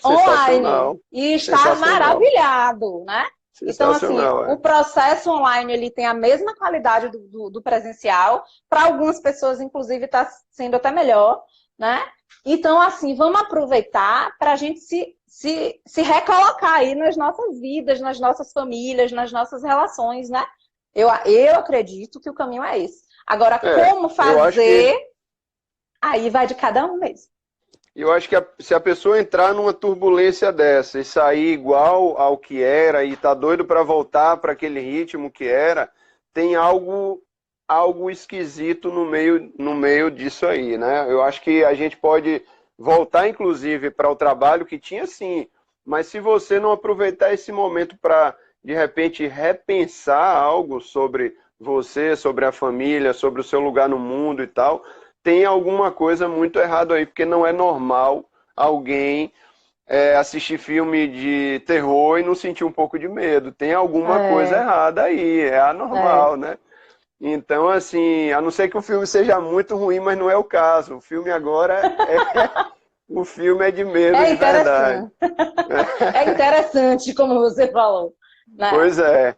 [SPEAKER 4] online, e está maravilhado, né? Então, assim, o processo online, ele tem a mesma qualidade do presencial, para algumas pessoas, inclusive, está sendo até melhor, né? Então, assim, vamos aproveitar para a gente se recolocar aí nas nossas vidas, nas nossas famílias, nas nossas relações, né? Eu acredito que o caminho é esse. Agora, como fazer, aí vai de cada um mesmo.
[SPEAKER 2] Eu acho que se a pessoa entrar numa turbulência dessa e sair igual ao que era e tá doido para voltar para aquele ritmo que era, tem algo esquisito no meio disso aí, né? Eu acho que a gente pode voltar, inclusive, para o trabalho que tinha sim, mas se você não aproveitar esse momento para, de repente, repensar algo sobre você, sobre a família, sobre o seu lugar no mundo e tal, tem alguma coisa muito errada aí, porque não é normal alguém assistir filme de terror e não sentir um pouco de medo. Tem alguma coisa errada aí, é anormal, né? Então, assim, a não ser que o filme seja muito ruim, mas não é o caso. O filme agora o filme é de medo de verdade.
[SPEAKER 4] É interessante, como você falou. Né?
[SPEAKER 2] Pois é.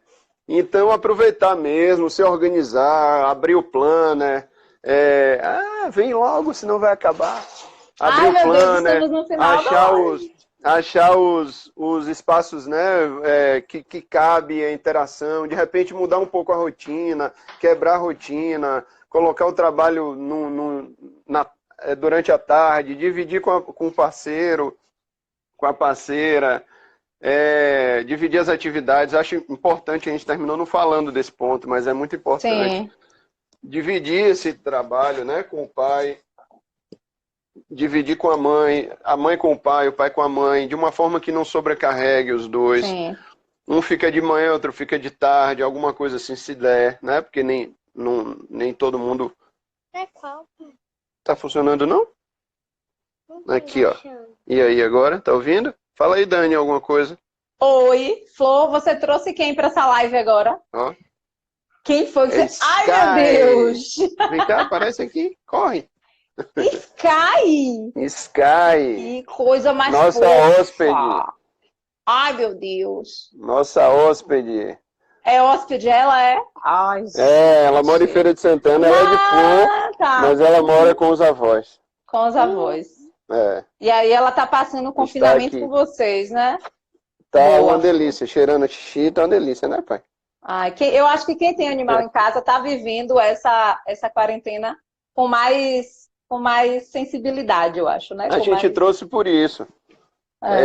[SPEAKER 2] Então, aproveitar mesmo, se organizar, abrir o planner. Vem logo, senão vai acabar. Abrir o planner, achar os espaços, né, que cabe a interação, de repente mudar um pouco a rotina, quebrar a rotina, colocar o trabalho durante a tarde, dividir com o parceiro, com a parceira, dividir as atividades. Acho importante, a gente terminou não falando desse ponto, mas é muito importante.
[SPEAKER 4] Sim.
[SPEAKER 2] Dividir esse trabalho, né, com o pai, dividir com a mãe com o pai com a mãe, de uma forma que não sobrecarregue os dois.
[SPEAKER 4] Sim.
[SPEAKER 2] Um fica de manhã, outro fica de tarde, alguma coisa assim se der, né? Porque nem todo mundo... Tá funcionando, não? Aqui, ó. E aí, agora? Tá ouvindo? Fala aí, Dani, alguma coisa.
[SPEAKER 4] Oi, Flor, você trouxe quem pra essa live agora?
[SPEAKER 2] Ó.
[SPEAKER 4] Quem foi que você... Ai, meu Deus!
[SPEAKER 2] Vem cá, aparece aqui, corre.
[SPEAKER 4] Sky!
[SPEAKER 2] Que
[SPEAKER 4] coisa mais
[SPEAKER 2] nossa
[SPEAKER 4] fofa.
[SPEAKER 2] Hóspede.
[SPEAKER 4] Ai, meu Deus.
[SPEAKER 2] Nossa hóspede.
[SPEAKER 4] É hóspede, ela é? Ai,
[SPEAKER 2] ela mora em Feira de Santana, ela é de Flor, mas ela mora com os avós.
[SPEAKER 4] Com os avós. E aí ela tá passando o confinamento com vocês, né?
[SPEAKER 2] Tá uma delícia, cheirando a xixi, tá uma delícia, né, pai?
[SPEAKER 4] Eu acho que quem tem animal em casa tá vivendo essa quarentena com mais sensibilidade, eu acho, né?
[SPEAKER 2] A gente trouxe por isso.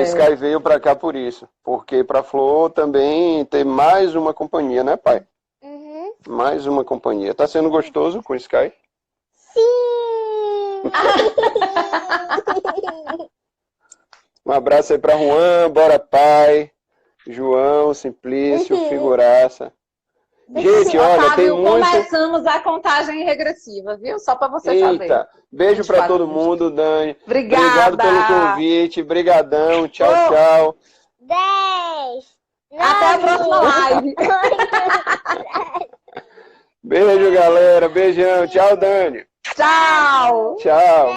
[SPEAKER 2] Sky veio pra cá por isso. Porque pra Flor também tem mais uma companhia, né, pai? Mais uma companhia. Tá sendo gostoso com o Sky?
[SPEAKER 3] Sim!
[SPEAKER 2] Um abraço aí pra Juan, bora pai, João, Simplício, figuraça. Gente, olha, tem muito...
[SPEAKER 4] Começamos a contagem regressiva, viu? Só para você saber.
[SPEAKER 2] Beijo para todo mundo, Dani.
[SPEAKER 4] Obrigada.
[SPEAKER 2] Obrigado pelo convite. Brigadão. Tchau, tchau.
[SPEAKER 3] 10.
[SPEAKER 4] Até a próxima live.
[SPEAKER 2] Beijo, galera. Beijão. Tchau, Dani.
[SPEAKER 4] Tchau.
[SPEAKER 2] Tchau.